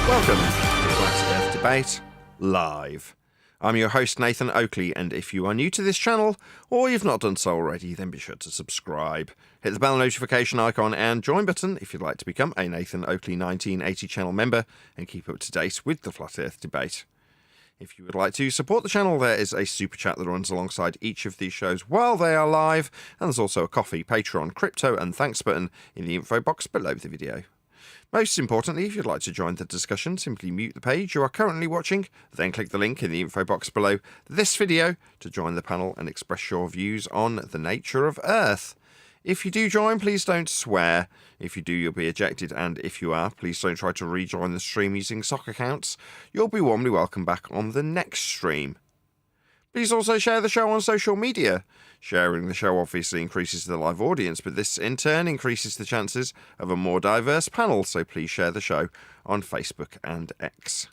Welcome to Flat Earth Debate Live. I'm your host Nathan Oakley, and if you are new to this channel, or you've not done so already, then be sure to subscribe. Hit the bell notification icon and join button if you'd like to become a Nathan Oakley 1980 channel member and keep up to date with the Flat Earth Debate. If you would like to support the channel, there is a super chat that runs alongside each of these shows while they are live, and there's also a coffee, Patreon, crypto and thanks button in the info box below the video. Most importantly, if you'd like to join the discussion, simply mute the page you are currently watching, then click the link in the info box below this video to join the panel and express your views on the nature of Earth. If you do join, please don't swear. If you do, you'll be ejected, and if you are, please don't try to rejoin the stream using sock accounts. You'll be warmly welcome back on the next stream. Please also share the show on social media. Sharing the show obviously increases the live audience, but this in turn increases the chances of a more diverse panel, so please share the show on Facebook and X.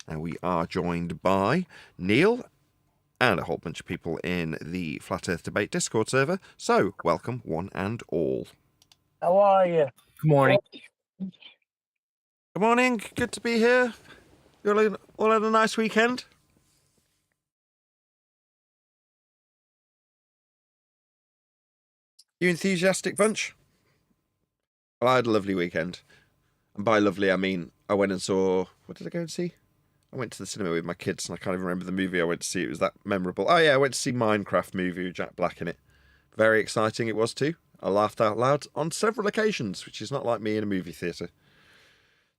Now we are joined by Neil and a whole bunch of people in the Flat Earth Debate Discord server, so welcome one and all. How are you? Good morning. Good morning, good to be here. You all had a nice weekend? You enthusiastic bunch? Well, I had a lovely weekend. And by lovely, I mean, I went and saw... What did I go and see? I went to the cinema with my kids, and I can't even remember the movie I went to see. It was that memorable. Oh, yeah, I went to see Minecraft movie with Jack Black in it. Very exciting it was, too. I laughed out loud on several occasions, which is not like me in a movie theatre.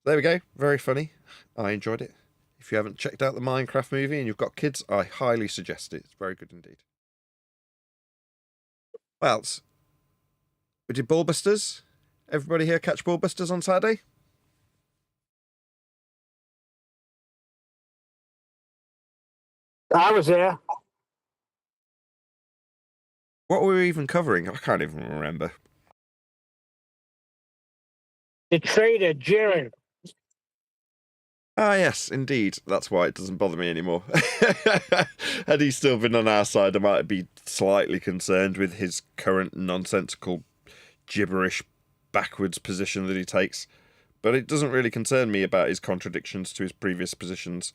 There we go. Very funny. I enjoyed it. If you haven't checked out the Minecraft movie and you've got kids, I highly suggest it. It's very good indeed. What else? We did Ballbusters. Everybody here catch Ballbusters on Saturday? I was there. What were we even covering? I can't even remember. The trader, Jiren. Ah, yes, indeed. That's why it doesn't bother me anymore. Had he still been on our side, I might be slightly concerned with his current nonsensical, gibberish, backwards position that he takes. But it doesn't really concern me about his contradictions to his previous positions,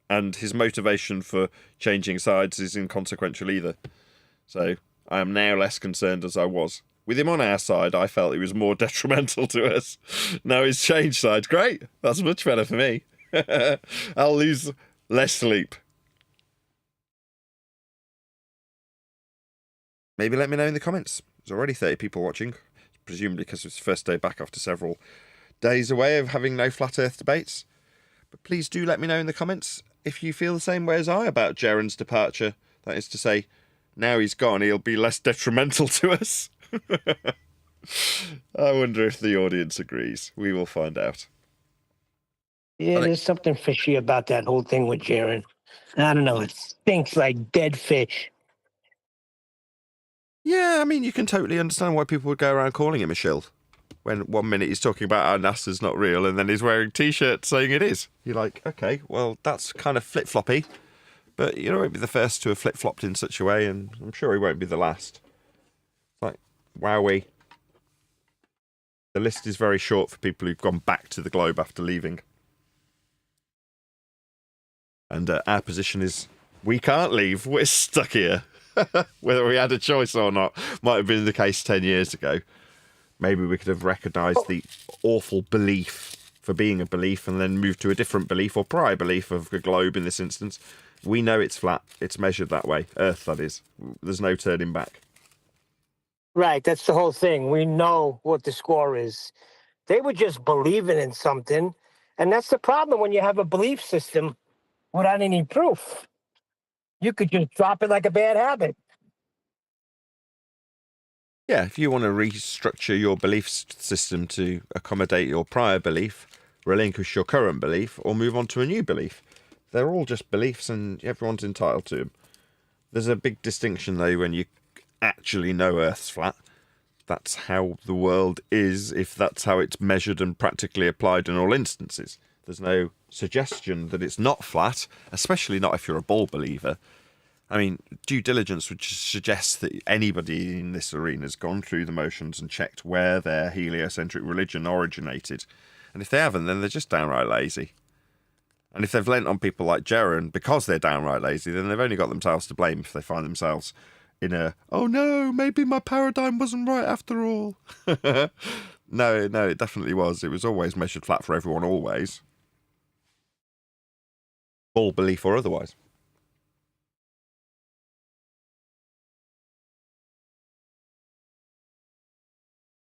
and his motivation for changing sides is inconsequential either. So I am now less concerned as I was. With him on our side, I felt he was more detrimental to us. Now he's changed sides. Great. That's much better for me. I'll lose less sleep. Maybe let me know in the comments. There's already 30 people watching, presumably because it's the first day back after several days away of having no flat earth debates. But please do let me know in the comments if you feel the same way as I about Jiren's departure. That is to say, now he's gone, he'll be less detrimental to us. I wonder if the audience agrees. We will find out. Yeah, there's something fishy about that whole thing with Jiren. I don't know. It stinks like dead fish. Yeah, I mean, you can totally understand why people would go around calling him a shill. When 1 minute he's talking about how NASA's not real, and then he's wearing T-shirts saying it is. You're like, okay, well, that's kind of flip-floppy. But you won't be the first to have flip-flopped in such a way, and I'm sure he won't be the last. It's like, wowee. The list is very short for people who've gone back to the globe after leaving. And our position is, we can't leave, we're stuck here. Whether we had a choice or not might have been the case 10 years ago. Maybe we could have recognised the awful belief for being a belief and then moved to a different belief or prior belief of the globe in this instance. We know it's flat. It's measured that way. Earth, that is. There's no turning back. Right, that's the whole thing. We know what the score is. They were just believing in something, and that's the problem when you have a belief system without any proof. You could just drop it like a bad habit. Yeah, if you want to restructure your belief system to accommodate your prior belief, relinquish your current belief, or move on to a new belief, they're all just beliefs and everyone's entitled to them. There's a big distinction, though, when you actually know Earth's flat. That's how the world is, if that's how it's measured and practically applied in all instances. There's no suggestion that it's not flat, especially not if you're a ball believer. I mean, due diligence would suggest that anybody in this arena has gone through the motions and checked where their heliocentric religion originated. And if they haven't, then they're just downright lazy. And if they've lent on people like Jiren because they're downright lazy, then they've only got themselves to blame if they find themselves in a, oh no, maybe my paradigm wasn't right after all. No, it definitely was. It was always measured flat for everyone, always. All belief or otherwise.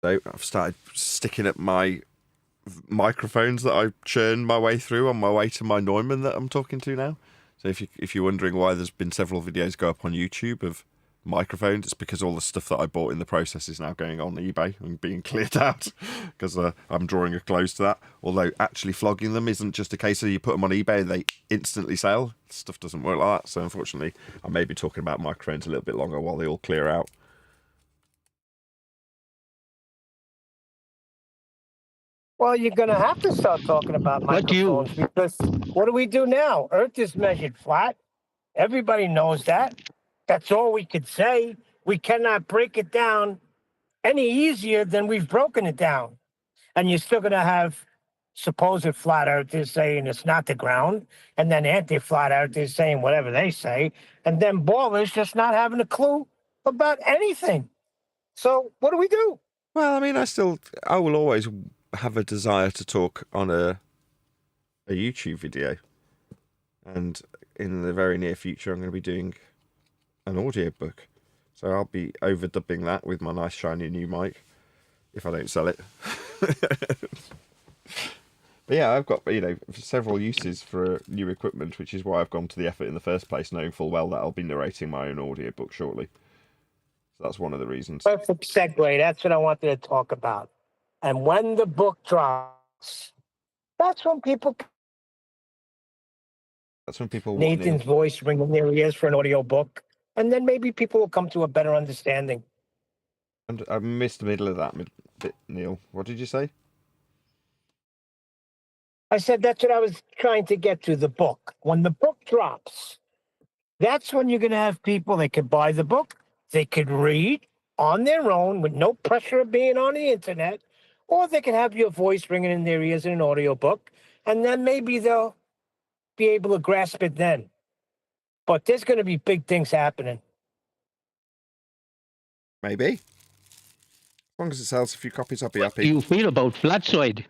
So I've started sticking up my microphones that I churn my way through on my way to my Neumann that I'm talking to now. So if you're wondering why there's been several videos go up on YouTube of microphones, it's because all the stuff that I bought in the process is now going on eBay and being cleared out because I'm drawing a close to that. Although actually flogging them isn't just a case of you put them on eBay and they instantly sell. Stuff doesn't work like that. So unfortunately, I may be talking about microphones a little bit longer while they all clear out. Well, you're going to have to start talking about microphones because what do we do now? Earth is measured flat. Everybody knows that. That's all we could say. We cannot break it down any easier than we've broken it down. And you're still going to have supposed flat earthers saying it's not the ground, and then anti-flat earthers saying whatever they say, and then ballers just not having a clue about anything. So what do we do? Well, I mean, I will always have a desire to talk on a YouTube video. And in the very near future, I'm going to be doing an audiobook. So I'll be overdubbing that with my nice shiny new mic if I don't sell it. But yeah, I've got, several uses for new equipment, which is why I've gone to the effort in the first place, knowing full well that I'll be narrating my own audiobook shortly. So that's one of the reasons. Perfect segue. That's what I wanted to talk about. And when the book drops, that's when people Nathan's voice ring in their ears for an audio book, and then maybe people will come to a better understanding. And I missed the middle of that bit, Neil. What did you say? I said that's what I was trying to get to, the book. When the book drops, that's when you're going to have people that could buy the book, they could read on their own with no pressure of being on the internet, or they can have your voice ringing in their ears in an audio book, and then maybe they'll be able to grasp it then. But there's going to be big things happening. Maybe. As long as it sells a few copies, I'll be happy. What do you feel about Flatsoid?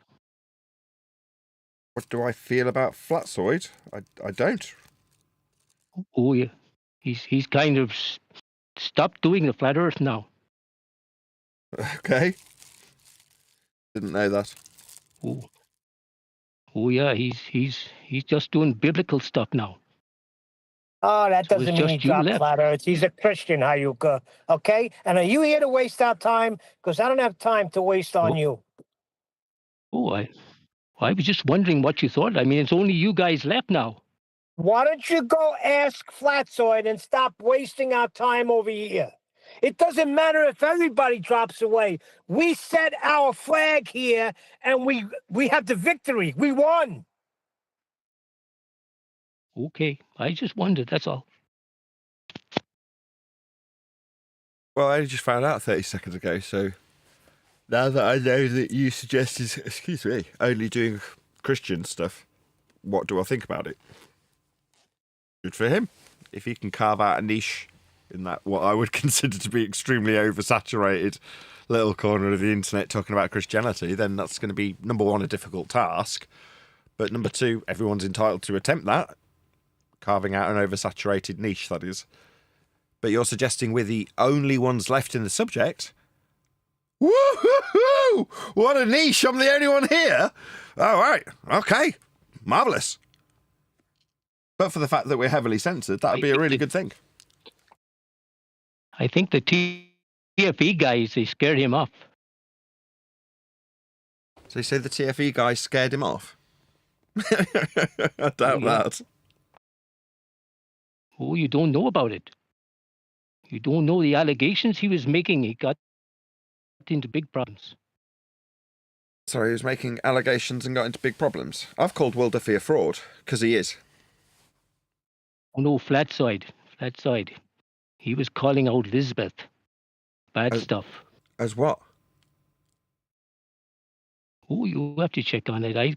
What do I feel about Flatsoid? I don't. Oh, yeah. He's kind of stopped doing the flat Earth now. Okay. Didn't know that. Oh yeah. He's just doing biblical stuff now. Oh, that doesn't mean he dropped flat Earth. He's a Christian, Hayuka. Okay? And are you here to waste our time? Because I don't have time to waste on you. Oh, I was just wondering what you thought. I mean, it's only you guys left now. Why don't you go ask Flatsoid and stop wasting our time over here? It doesn't matter if everybody drops away. We set our flag here, and we have the victory. We won. Okay, I just wondered, that's all. Well, I just found out 30 seconds ago, so now that I know that you suggested, only doing Christian stuff, what do I think about it? Good for him. If he can carve out a niche in that what I would consider to be extremely oversaturated little corner of the internet talking about Christianity, then that's going to be, number one, a difficult task. But number two, everyone's entitled to attempt that. Carving out an oversaturated niche, that is. But you're suggesting we're the only ones left in the subject? Woo-hoo-hoo! What a niche! I'm the only one here? All right. Okay. Marvellous. But for the fact that we're heavily censored, that would be a really good thing. I think the TFE guys, they scared him off. So you say the TFE guy scared him off? I doubt that. Oh, you don't know about it. You don't know the allegations he was making. He got into big problems. Sorry, he was making allegations and got into big problems. I've called Will Duffy a fraud, because he is. Oh no, Flatsoid. He was calling out Elizabeth. Bad stuff. As what? Oh, you have to check on it. I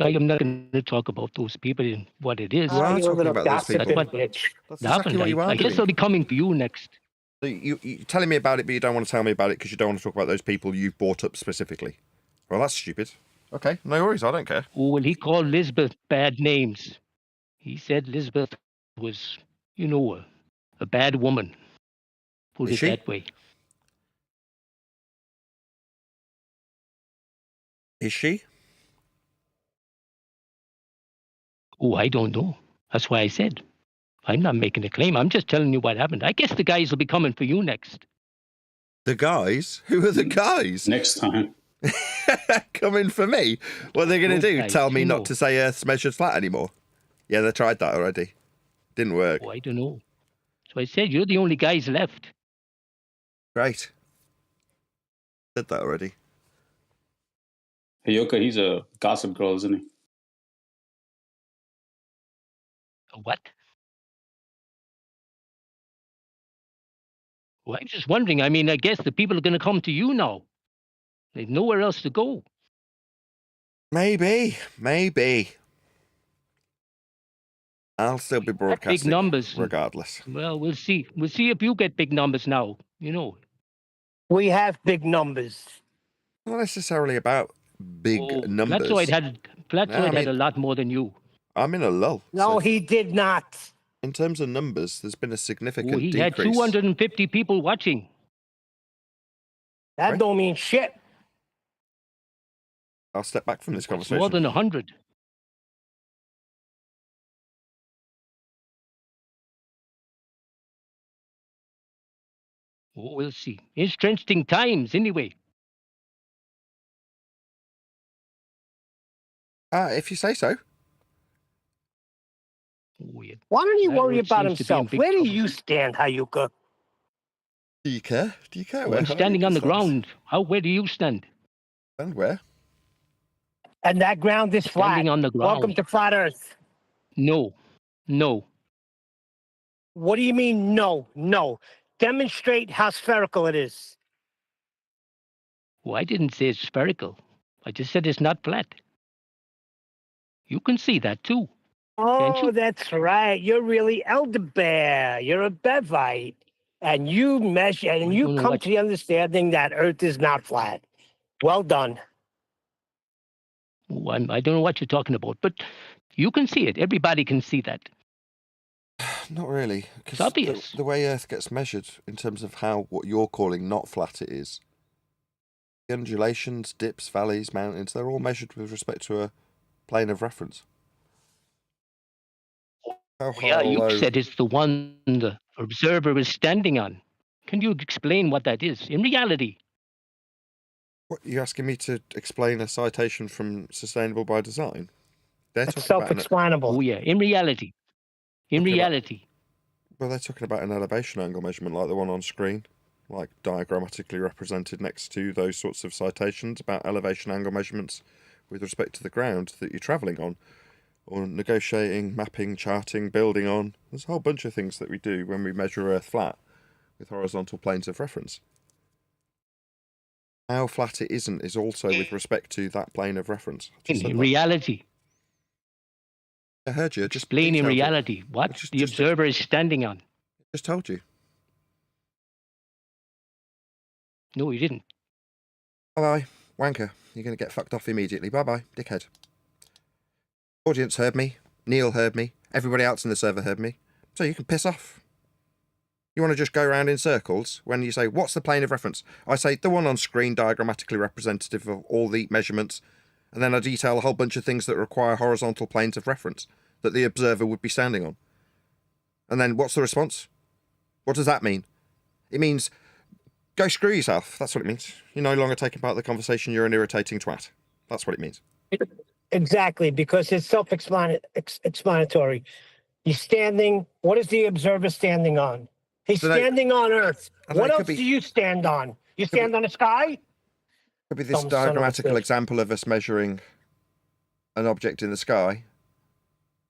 I'm not going to talk about those people and what it is. You are you're a talking little about those people. gossiping What bitch. That's exactly happened. what you are I guess doing. they'll be coming for you next. So you're telling me about it, but you don't want to tell me about it because you don't want to talk about those people you've brought up specifically. Well, that's stupid. Okay, no worries. I don't care. Oh, well, he called Lisbeth bad names. He said Lisbeth was, a bad woman. Put Is it she? that way. Is she? Oh, I don't know. That's why I said. I'm not making a claim. I'm just telling you what happened. I guess the guys will be coming for you next. The guys? Who are the guys? Next time. Coming for me? What are they going to do? Guys, Tell me not to say Earth's measured flat anymore? Yeah, they tried that already. Didn't work. Oh, I don't know. So I said, you're the only guys left. Great. Said that already. Hey, Yoka, he's a gossip girl, isn't he? What? Well, I'm just wondering. I mean, I guess the people are going to come to you now. They've nowhere else to go. Maybe. I'll still be broadcasting. Big numbers. Regardless. Well, we'll see. We'll see if you get big numbers now. We have big numbers. Not necessarily about big numbers. Flatzoid had a lot more than you. I'm in a lull. No, so he did not. in terms of numbers, there's been a significant He decrease. had 250 people watching. That Right. don't mean shit. I'll step back from this It's conversation. more than 100. Oh, we'll see. Interesting times, anyway. If you say so. Oh, yeah. Why don't he That worry Earth about seems to be in himself? big Where do trouble. you stand, Hayuka? Do you care? Do you care? I'm standing on the ground. Where do you stand? And where? And that ground is flat. Standing on the ground. Welcome to Flat Earth. No. What do you mean, no? Demonstrate how spherical it is. Well, I didn't say it's spherical. I just said it's not flat. You can see that too. Can't Oh, you? that's right. You're really Elder Bear. You're a Bevite. And you measure, and I you don't know come what- to the understanding that Earth is not flat. Well done. Oh, I don't know what you're talking about, but you can see it. Everybody can see that. Not really. It's Because obvious. the way Earth gets measured in terms of how what you're calling not flat it is, the undulations, dips, valleys, mountains, they're all measured with respect to a plane of reference. How Yeah, you hollow- said it's the one the observer is standing on. Can you explain what that is in reality? What, you're asking me to explain a citation from Sustainable by Design? They're That's talking about self-explanable. Oh, yeah, in reality. In Okay, but- reality. well, they're talking about an elevation angle measurement like the one on screen, like diagrammatically represented next to those sorts of citations about elevation angle measurements with respect to the ground that you're travelling on, or negotiating, mapping, charting, building on. There's a whole bunch of things that we do when we measure Earth flat with horizontal planes of reference. How flat it isn't is also with respect to that plane of reference. I just said In that. reality. I heard you. Just Explain in detailed it. reality what Just- the just- observer is standing on. Just told you. No, you didn't. Bye-bye, wanker. You're going to get fucked off immediately. Bye-bye, dickhead. Audience heard me. Neil heard me. Everybody else in the server heard me. So you can piss off. You want to just go around in circles when you say, what's the plane of reference? I say, the one on screen, diagrammatically representative of all the measurements. And then I detail a whole bunch of things that require horizontal planes of reference that the observer would be standing on. And then what's the response? What does that mean? It means, go screw yourself. That's what it means. You're no longer taking part in the conversation. You're an irritating twat. That's what it means. Exactly, because it's self-explanatory. He's standing. What is the observer standing on? He's So they- standing on Earth. I know, What it could else be- do you stand on? You stand on the sky? Could be this Dumb son of a diagrammatical bitch. example of us measuring an object in the sky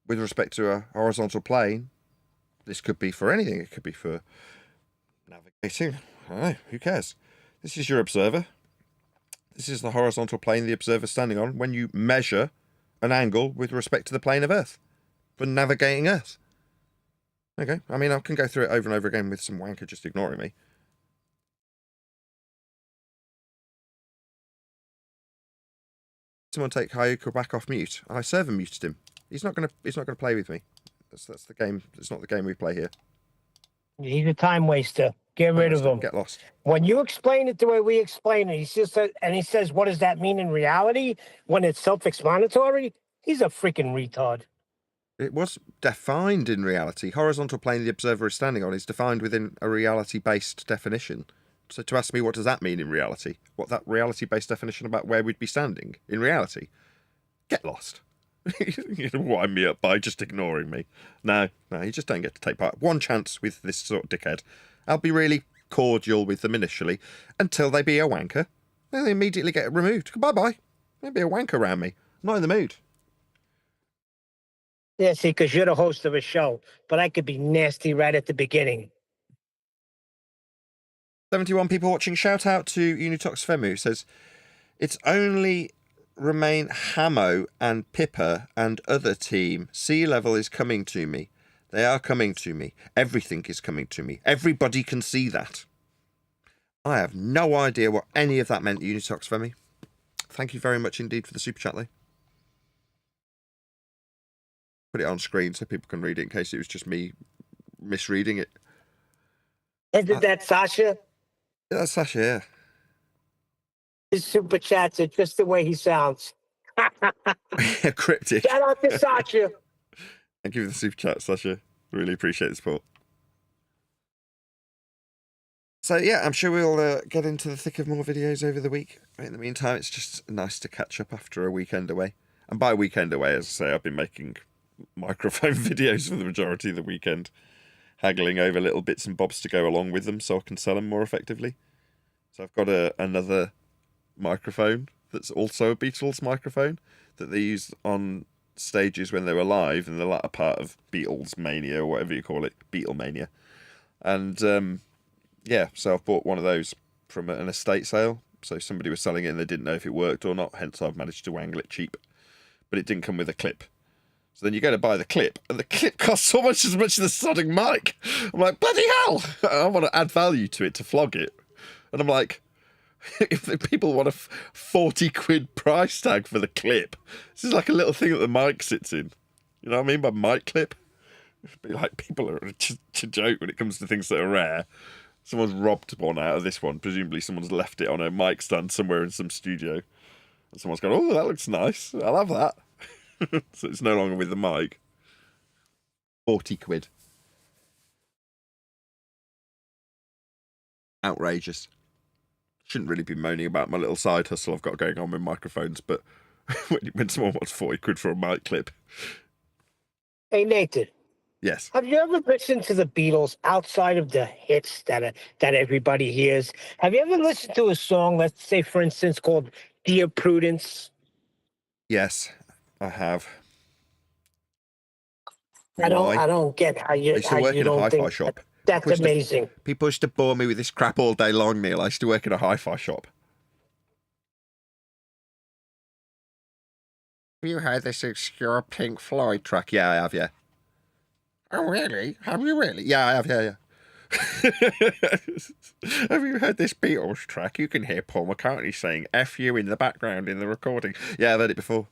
with respect to a horizontal plane. This could be for anything. It could be for navigating. I don't know. Who cares? This is your observer. This is the horizontal plane the observer's standing on. When you measure an angle with respect to the plane of Earth for navigating Earth. Okay, I mean, I can go through it over and over again with some wanker just ignoring me. Someone take Hayuka back off mute. I server muted him. He's not gonna play with me. That's the game. It's not the game we play here. He's a time waster. Get rid of him. Get lost. When you explain it the way we explain it, he says, what does that mean in reality when it's self-explanatory? He's a freaking retard. It was defined in reality. Horizontal plane the observer is standing on is defined within a reality-based definition. So to ask me what does that mean in reality? What that reality-based definition about where we'd be standing in reality? Get lost. You wind me up by just ignoring me. No, you just don't get to take part. One chance with this sort of dickhead. I'll be really cordial with them initially until they be a wanker. Then they immediately get removed. Bye-bye. They'll be a wanker around me. I'm not in the mood. Yeah, see, because you're the host of a show, but I could be nasty right at the beginning. 71 people watching. Shout out to Unitox Femu, who says, it's only remain Hamo and Pippa and other team. Sea level is coming to me. They are coming to me. Everything is coming to me. Everybody can see that. I have no idea what any of that meant, Unitox Femi. Thank you very much indeed for the super chat, though. Put it on screen so people can read it in case it was just me misreading it. Isn't that Sasha? Yeah, that's Sasha, yeah. His super chats are just the way he sounds. Cryptic. Shout out to Sasha. Thank you for the super chat, Sasha. Really appreciate the support. So, yeah, I'm sure we'll get into the thick of more videos over the week. In the meantime, it's just nice to catch up after a weekend away. And by weekend away, as I say, I've been making microphone videos for the majority of the weekend, haggling over little bits and bobs to go along with them so I can sell them more effectively. So I've got another microphone that's also a Beatles microphone that they used on stages when they were live in the latter part of Beatles Mania, or whatever you call it, Beatlemania. And yeah, so I've bought one of those from an estate sale. So somebody was selling it and they didn't know if it worked or not, hence I've managed to wangle it cheap. But it didn't come with a clip. So then you go to buy the clip, and the clip costs almost as much as the sodding mic. I'm like, bloody hell! I want to add value to it to flog it. And I'm like, if the people want a 40 quid price tag for the clip, this is like a little thing that the mic sits in. You know what I mean by mic clip? It'd be like people are just a joke when it comes to things that are rare. Someone's robbed one out of this one. Presumably someone's left it on a mic stand somewhere in some studio. And someone's gone, oh, that looks nice. I'll have that. So it's no longer with the mic. 40 quid. Outrageous. Shouldn't really be moaning about my little side hustle I've got going on with microphones, but when someone wants 40 quid for a mic clip. Hey, Nathan. Yes. Have you ever listened to the Beatles outside of the hits that everybody hears? Have you ever listened to a song, let's say, for instance, called Dear Prudence? Yes, I have. I don't get how you. I used to work in a hi-fi shop. That's amazing. People used to bore me with this crap all day long, Neil. I used to work in a hi-fi shop. Have you heard this obscure Pink Floyd track? Yeah, I have, yeah. Oh, really? Have you really? Yeah, I have, yeah. Have you heard this Beatles track? You can hear Paul McCartney saying F you in the background in the recording. Yeah, I've heard it before.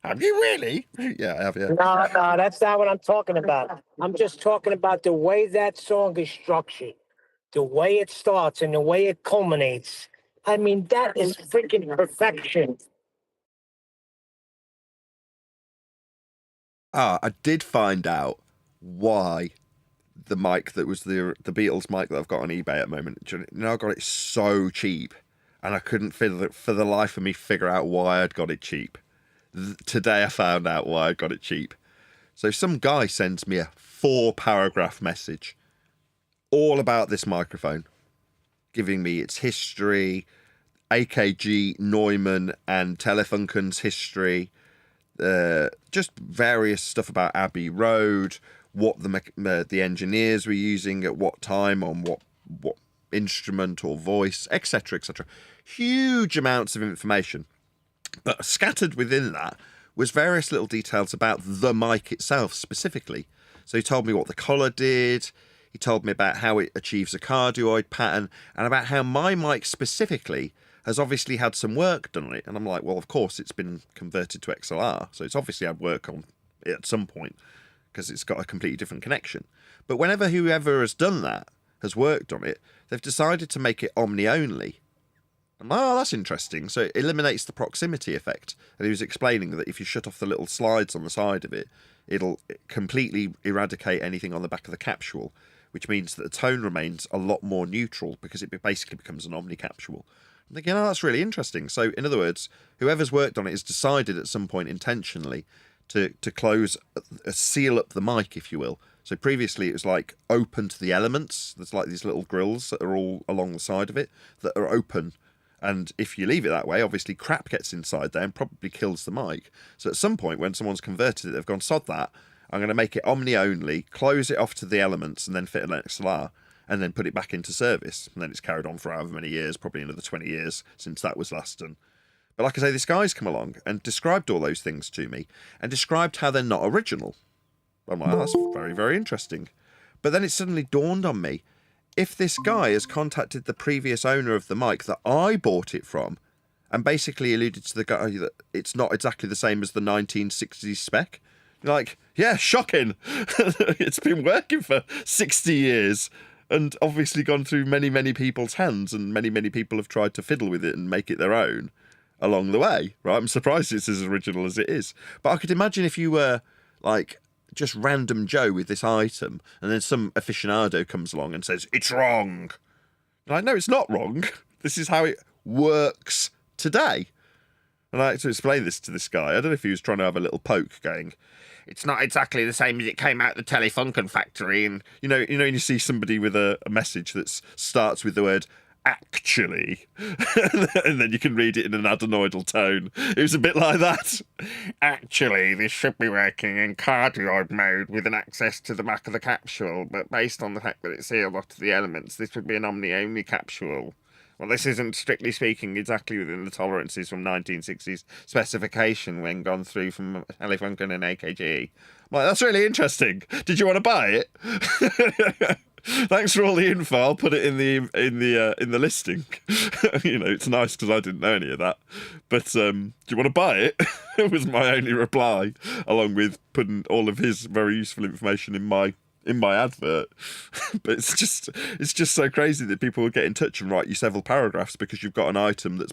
Have you really? Yeah, I have, yeah. No, that's not what I'm talking about. I'm just talking about the way that song is structured, the way it starts and the way it culminates. I mean, that is freaking perfection. I did find out why the mic that was the Beatles mic that I've got on eBay at the moment. You know, I got it so cheap, and I couldn't for the life of me figure out why I'd got it cheap. Today I found out why I got it cheap. So some guy sends me a 4-paragraph message all about this microphone, giving me its history, AKG, Neumann and Telefunken's history, just various stuff about Abbey Road, what the engineers were using at what time on what instrument or voice, etc., etc. Huge amounts of information. But scattered within that was various little details about the mic itself specifically. So he told me what the collar did, he told me about how it achieves a cardioid pattern, and about how my mic specifically has obviously had some work done on it. And I'm like, well, of course, it's been converted to XLR, so it's obviously had work on it at some point, because it's got a completely different connection. But whenever whoever has done that has worked on it, they've decided to make it omni-only. I'm like, oh, that's interesting. So it eliminates the proximity effect. And he was explaining that if you shut off the little slides on the side of it, it'll completely eradicate anything on the back of the capsule, which means that the tone remains a lot more neutral because it basically becomes an omni-capsule. I'm thinking, oh, that's really interesting. So in other words, whoever's worked on it has decided at some point intentionally to close, seal up the mic, if you will. So previously it was like open to the elements. There's like these little grills that are all along the side of it that are open. And if you leave it that way, obviously crap gets inside there and probably kills the mic. So at some point when someone's converted it, they've gone, sod that. I'm going to make it omni-only, close it off to the elements and then fit an XLR and then put it back into service. And then it's carried on for however many years, probably another 20 years since that was last done. But like I say, this guy's come along and described all those things to me and described how they're not original. I'm like, oh, that's very, very interesting. But then it suddenly dawned on me, if this guy has contacted the previous owner of the mic that I bought it from and basically alluded to the guy that it's not exactly the same as the 1960s spec, you're like, yeah, shocking. It's been working for 60 years and obviously gone through many, many people's hands, and many, many people have tried to fiddle with it and make it their own along the way, right? I'm surprised it's as original as it is. But I could imagine if you were like just random Joe with this item and then some aficionado comes along and says, it's wrong. You're like, no, it's not wrong. This is how it works today. And I had to explain this to this guy. I don't know if he was trying to have a little poke going, it's not exactly the same as it came out the Telefunken factory. And you know, when you see somebody with a message that starts with the word actually, and then you can read it in an adenoidal tone. It was a bit like that. Actually, this should be working in cardioid mode with an access to the back of the capsule, but based on the fact that it's sealed off to the elements, this would be an omni-only capsule. Well, this isn't, strictly speaking, exactly within the tolerances from 1960s specification when gone through from Telefunken and AKG. Well, that's really interesting. Did you want to buy it? Thanks for all the info. I'll put it in the listing. You know, it's nice because I didn't know any of that. But do you want to buy it? It was my only reply, along with putting all of his very useful information in my advert. But it's just so crazy that people will get in touch and write you several paragraphs because you've got an item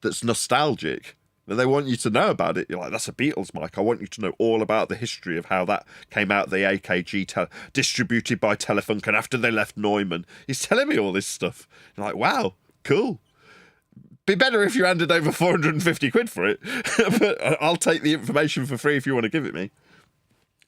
that's nostalgic. And they want you to know about it. You're like, that's a Beatles mic. I want you to know all about the history of how that came out the AKG, distributed by Telefunken after they left Neumann. He's telling me all this stuff. You're like, wow, cool. Be better if you handed over 450 quid for it. But I'll take the information for free if you want to give it me.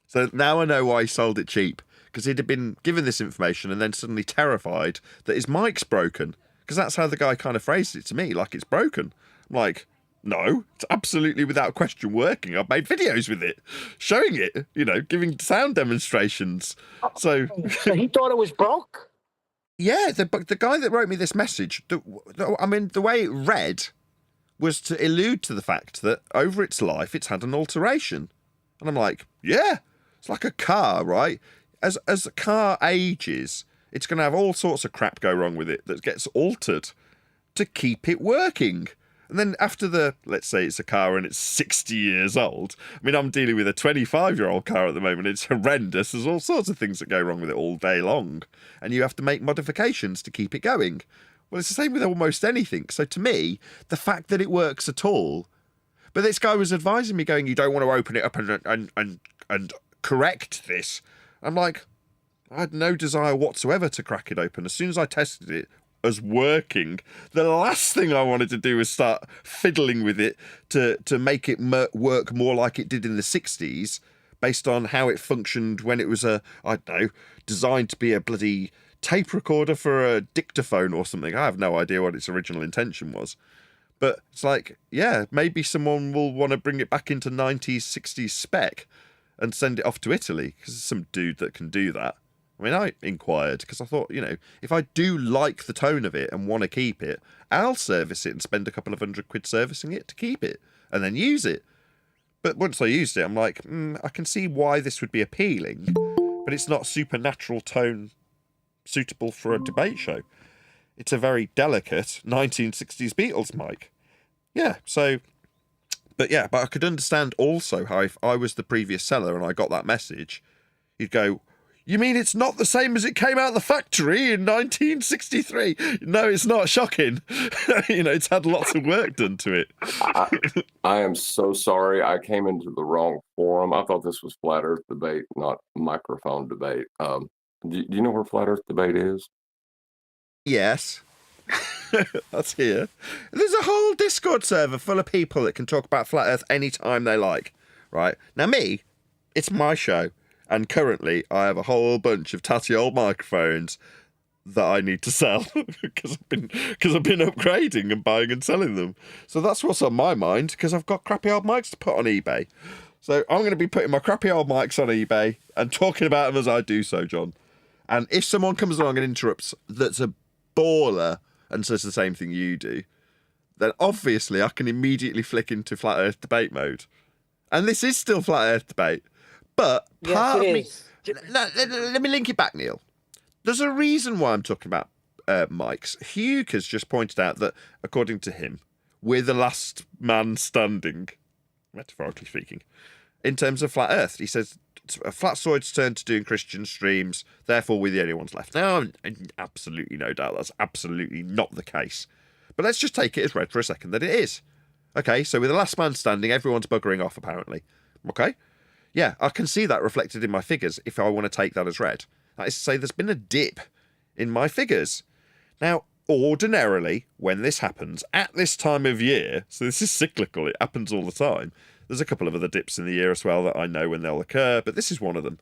So now I know why he sold it cheap. Because he'd have been given this information and then suddenly terrified that his mic's broken. Because that's how the guy kind of phrased it to me, like it's broken. I'm like, no, it's absolutely without question working. I've made videos with it, showing it, you know, giving sound demonstrations. So he thought it was broke? Yeah, the guy that wrote me this message, the way it read was to allude to the fact that over its life, it's had an alteration. And I'm like, yeah, it's like a car, right? As a car ages, it's going to have all sorts of crap go wrong with it that gets altered to keep it working. And then after let's say it's a car and it's 60 years old. I mean, I'm dealing with a 25-year-old car at the moment. It's horrendous. There's all sorts of things that go wrong with it all day long. And you have to make modifications to keep it going. Well, it's the same with almost anything. So to me, the fact that it works at all. But this guy was advising me going, you don't want to open it up and correct this. I'm like, I had no desire whatsoever to crack it open. As soon as I tested it as working, the last thing I wanted to do was start fiddling with it to make it work more like it did in the 60s, based on how it functioned when it was designed to be a bloody tape recorder for a dictaphone or something. I have no idea what its original intention was. But it's like, yeah, maybe someone will want to bring it back into 90s, 60s spec and send it off to Italy, because there's some dude that can do that. I mean, I inquired because I thought, you know, if I do like the tone of it and want to keep it, I'll service it and spend a couple of £100 servicing it to keep it and then use it. But once I used it, I'm like, I can see why this would be appealing, but it's not supernatural tone suitable for a debate show. It's a very delicate 1960s Beatles mic. Yeah, so... But I could understand also how if I was the previous seller and I got that message, you'd go, you mean it's not the same as it came out of the factory in 1963? No, it's not. Shocking. It's had lots of work done to it. I am so sorry. I came into the wrong forum. I thought this was Flat Earth Debate, not microphone debate. Do you know where Flat Earth Debate is? Yes. That's here. There's a whole Discord server full of people that can talk about Flat Earth anytime they like, right? Now it's my show, and currently I have a whole bunch of tatty old microphones that I need to sell because I've been upgrading and buying and selling them. So that's what's on my mind, because I've got crappy old mics to put on eBay. So I'm going to be putting my crappy old mics on eBay and talking about them as I do so, John. And if someone comes along and interrupts that's a baller and says the same thing you do, then obviously I can immediately flick into Flat Earth Debate mode. And this is still Flat Earth Debate. But part of me... Let me link it back, Neil. There's a reason why I'm talking about mics. Hugh has just pointed out that, according to him, we're the last man standing, metaphorically speaking, in terms of Flat Earth. He says, Flatsoid's turned to doing Christian streams, therefore we're the only ones left. Now, absolutely no doubt that's absolutely not the case. But let's just take it as read for a second that it is. Okay, so with the last man standing, everyone's buggering off, apparently. Okay? Yeah, I can see that reflected in my figures if I want to take that as read. That is to say, there's been a dip in my figures. Now, ordinarily, when this happens, at this time of year, so this is cyclical, it happens all the time. There's a couple of other dips in the year as well that I know when they'll occur, but this is one of them.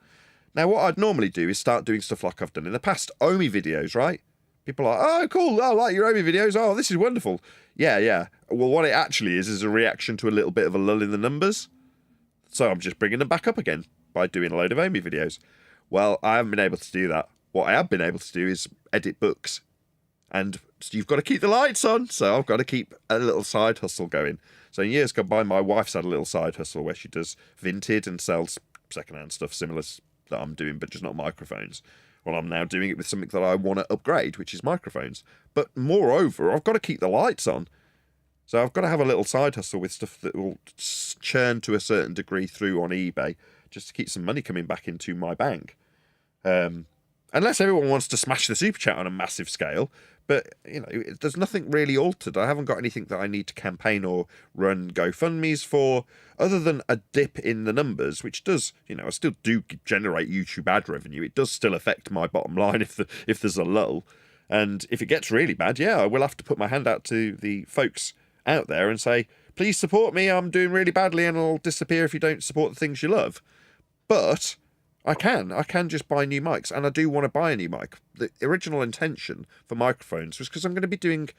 Now, what I'd normally do is start doing stuff like I've done in the past. Omi videos, right? People are like, oh, cool, I like your Omi videos. Oh, this is wonderful. Yeah. Well, what it actually is a reaction to a little bit of a lull in the numbers. So I'm just bringing them back up again by doing a load of Omi videos. Well, I haven't been able to do that. What I have been able to do is edit books. And you've got to keep the lights on, so I've got to keep a little side hustle going. So in years gone by, my wife's had a little side hustle where she does Vinted and sells secondhand stuff similar that I'm doing, but just not microphones. Well, I'm now doing it with something that I want to upgrade, which is microphones. But moreover, I've got to keep the lights on. So I've got to have a little side hustle with stuff that will churn to a certain degree through on eBay, just to keep some money coming back into my bank. Unless everyone wants to smash the super chat on a massive scale. But, there's nothing really altered. I haven't got anything that I need to campaign or run GoFundMes for, other than a dip in the numbers, which does, I still do generate YouTube ad revenue. It does still affect my bottom line if there's a lull. And if it gets really bad, I will have to put my hand out to the folks out there and say, please support me, I'm doing really badly and I'll disappear if you don't support the things you love. But... I can just buy new mics, and I do want to buy a new mic. The original intention for microphones was because I'm going to be doing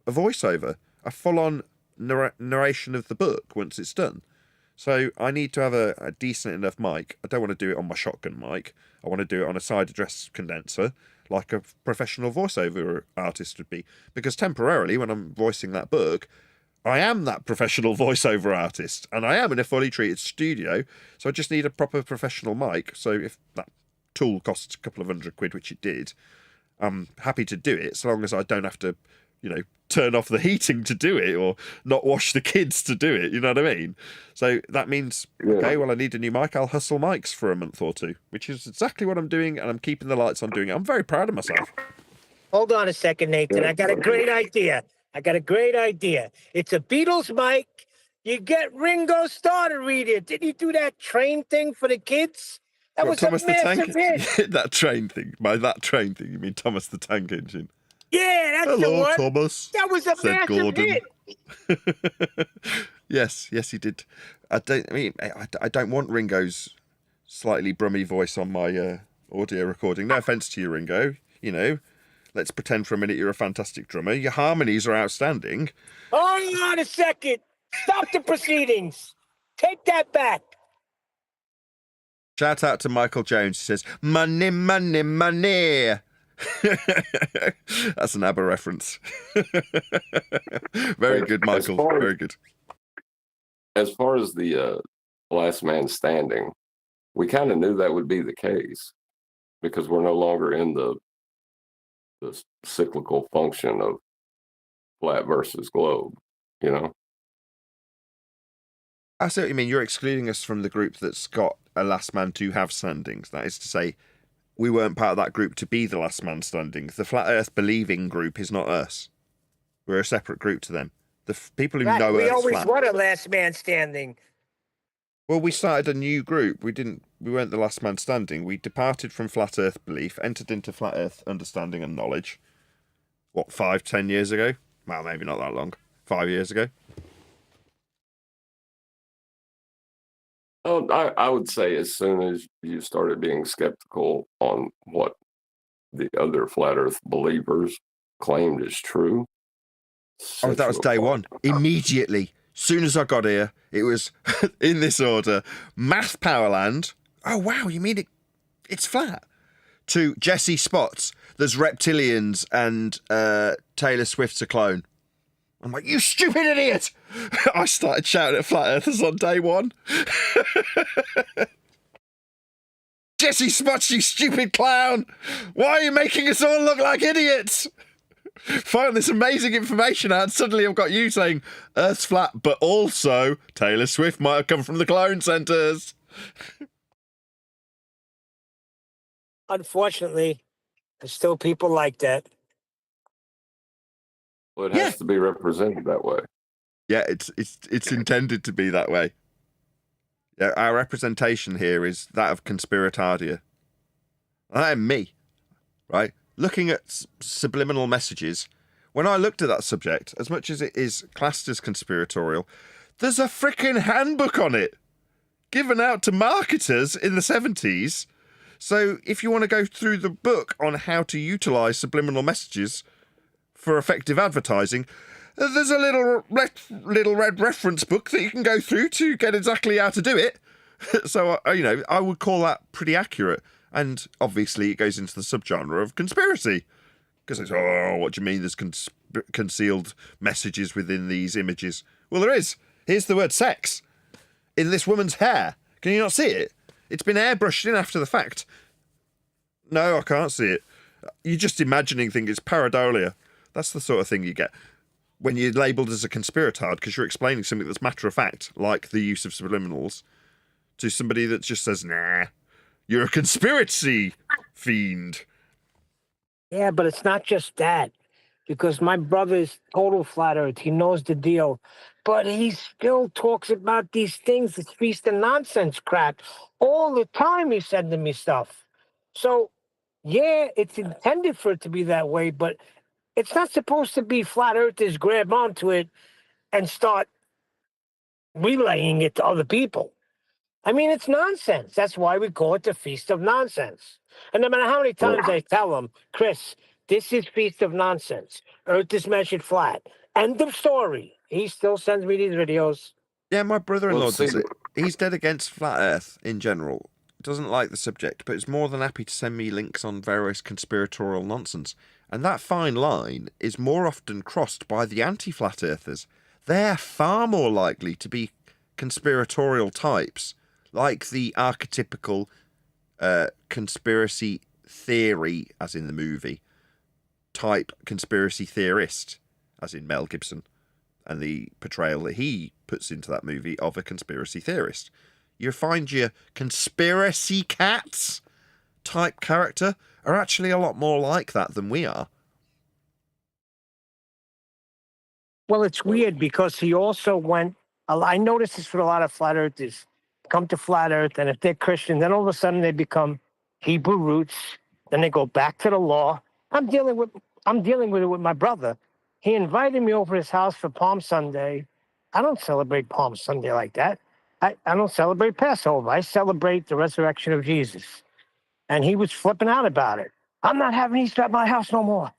a voiceover, a full-on narration of the book once it's done. So I need to have a decent enough mic. I don't want to do it on my shotgun mic. I want to do it on a side address condenser, like a professional voiceover artist would be. Because temporarily, when I'm voicing that book, I am that professional voiceover artist, and I am in a fully treated studio, so I just need a proper professional mic. So if that tool costs a couple of £100, which it did, I'm happy to do it, so long as I don't have to, turn off the heating to do it, or not wash the kids to do it, you know what I mean? So that means, okay, well, I need a new mic, I'll hustle mics for a month or two, which is exactly what I'm doing, and I'm keeping the lights on doing it. I'm very proud of myself. Hold on a second, Nathan. I got a great idea. It's a Beatles mic. You get Ringo Starr to read it. Didn't he do that train thing for the kids? That was Thomas a massive hit. That train thing. By that train thing, you mean Thomas the Tank Engine? Yeah, that's the Hello, one. Thomas. That was a massive Gordon. hit. Yes, he did. I don't want Ringo's slightly brummy voice on my audio recording. No offense to you, Ringo. Let's pretend for a minute you're a fantastic drummer. Your harmonies are outstanding. Hold on a second. Stop the proceedings. Take that back. Shout out to Michael Jones. He says, money, money, money. That's an ABBA reference. Very good, Michael. Very good. As far as the last man standing. We kind of knew that would be the case because we're no longer in the cyclical function of flat versus globe, you know? I see what you mean. You're excluding us from the group that's got a last man to have standings. That is to say, we weren't part of that group to be the last man standing. The flat Earth believing group is not us. We're a separate group to them. The people who know we Earth's always flat. were a last man standing. Well, we started a new group. We weren't the last man standing. We departed from flat Earth belief, entered into flat Earth understanding and knowledge. What, 5-10 years ago? Well, maybe not that long. 5 years ago. I would say as soon as you started being skeptical on what the other flat Earth believers claimed is true. Oh, that was day one. Immediately, soon as I got here, it was in this order: Math Powerland. Oh wow, you mean it's flat? To Jesse Spots. There's reptilians and Taylor Swift's a clone. I'm like, you stupid idiot! I started shouting at flat earthers on day one. Jesse Spots, you stupid clown! Why are you making us all look like idiots? Found this amazing information out, and suddenly I've got you saying Earth's flat, but also Taylor Swift might have come from the clone centers. Unfortunately, there's still people like that. Well, it has to be represented that way. Yeah, it's intended to be that way. Yeah, our representation here is that of conspiratardia. I am me, right? Looking at subliminal messages. When I looked at that subject, as much as it is classed as conspiratorial, there's a freaking handbook on it given out to marketers in the 70s. So if you want to go through the book on how to utilize subliminal messages for effective advertising, there's a little red reference book that you can go through to get exactly how to do it. So, I would call that pretty accurate. And obviously it goes into the subgenre of conspiracy. Because it's, what do you mean there's concealed messages within these images? Well, there is. Here's the word sex. In this woman's hair. Can you not see it? It's been airbrushed in after the fact. No, I can't see it. You're just imagining things. It's pareidolia. That's the sort of thing you get when you're labelled as a conspiratard because you're explaining something that's matter of fact, like the use of subliminals, to somebody that just says, nah, you're a conspiracy fiend. Yeah, but it's not just that. Because my brother's total flat earth. He knows the deal. But he still talks about these things, this feast of nonsense crap. All the time he's sending me stuff. So, yeah, it's intended for it to be that way, but it's not supposed to be flat earthers grab onto it and start relaying it to other people. I mean, it's nonsense. That's why we call it the Feast of Nonsense. And no matter how many times I tell them, Chris, this is Feast of Nonsense. Earth is measured flat. End of story. He still sends me these videos. Yeah, my brother-in-law does it. He's dead against flat Earth in general. Doesn't like the subject, but is more than happy to send me links on various conspiratorial nonsense. And that fine line is more often crossed by the anti-flat earthers. They're far more likely to be conspiratorial types, like the archetypical conspiracy theory, as in the movie, type conspiracy theorist, as in Mel Gibson, and the portrayal that he puts into that movie of a conspiracy theorist. You find your conspiracy cats type character are actually a lot more like that than we are. Well, it's weird because he also went, I noticed this with a lot of flat earthers, come to flat earth, and if they're Christian, then all of a sudden they become Hebrew roots, then they go back to the law. I'm dealing with it with my brother. He invited me over to his house for Palm Sunday. I don't celebrate Palm Sunday like that. I don't celebrate Passover. I celebrate the resurrection of Jesus. And he was flipping out about it. I'm not having Easter at my house no more.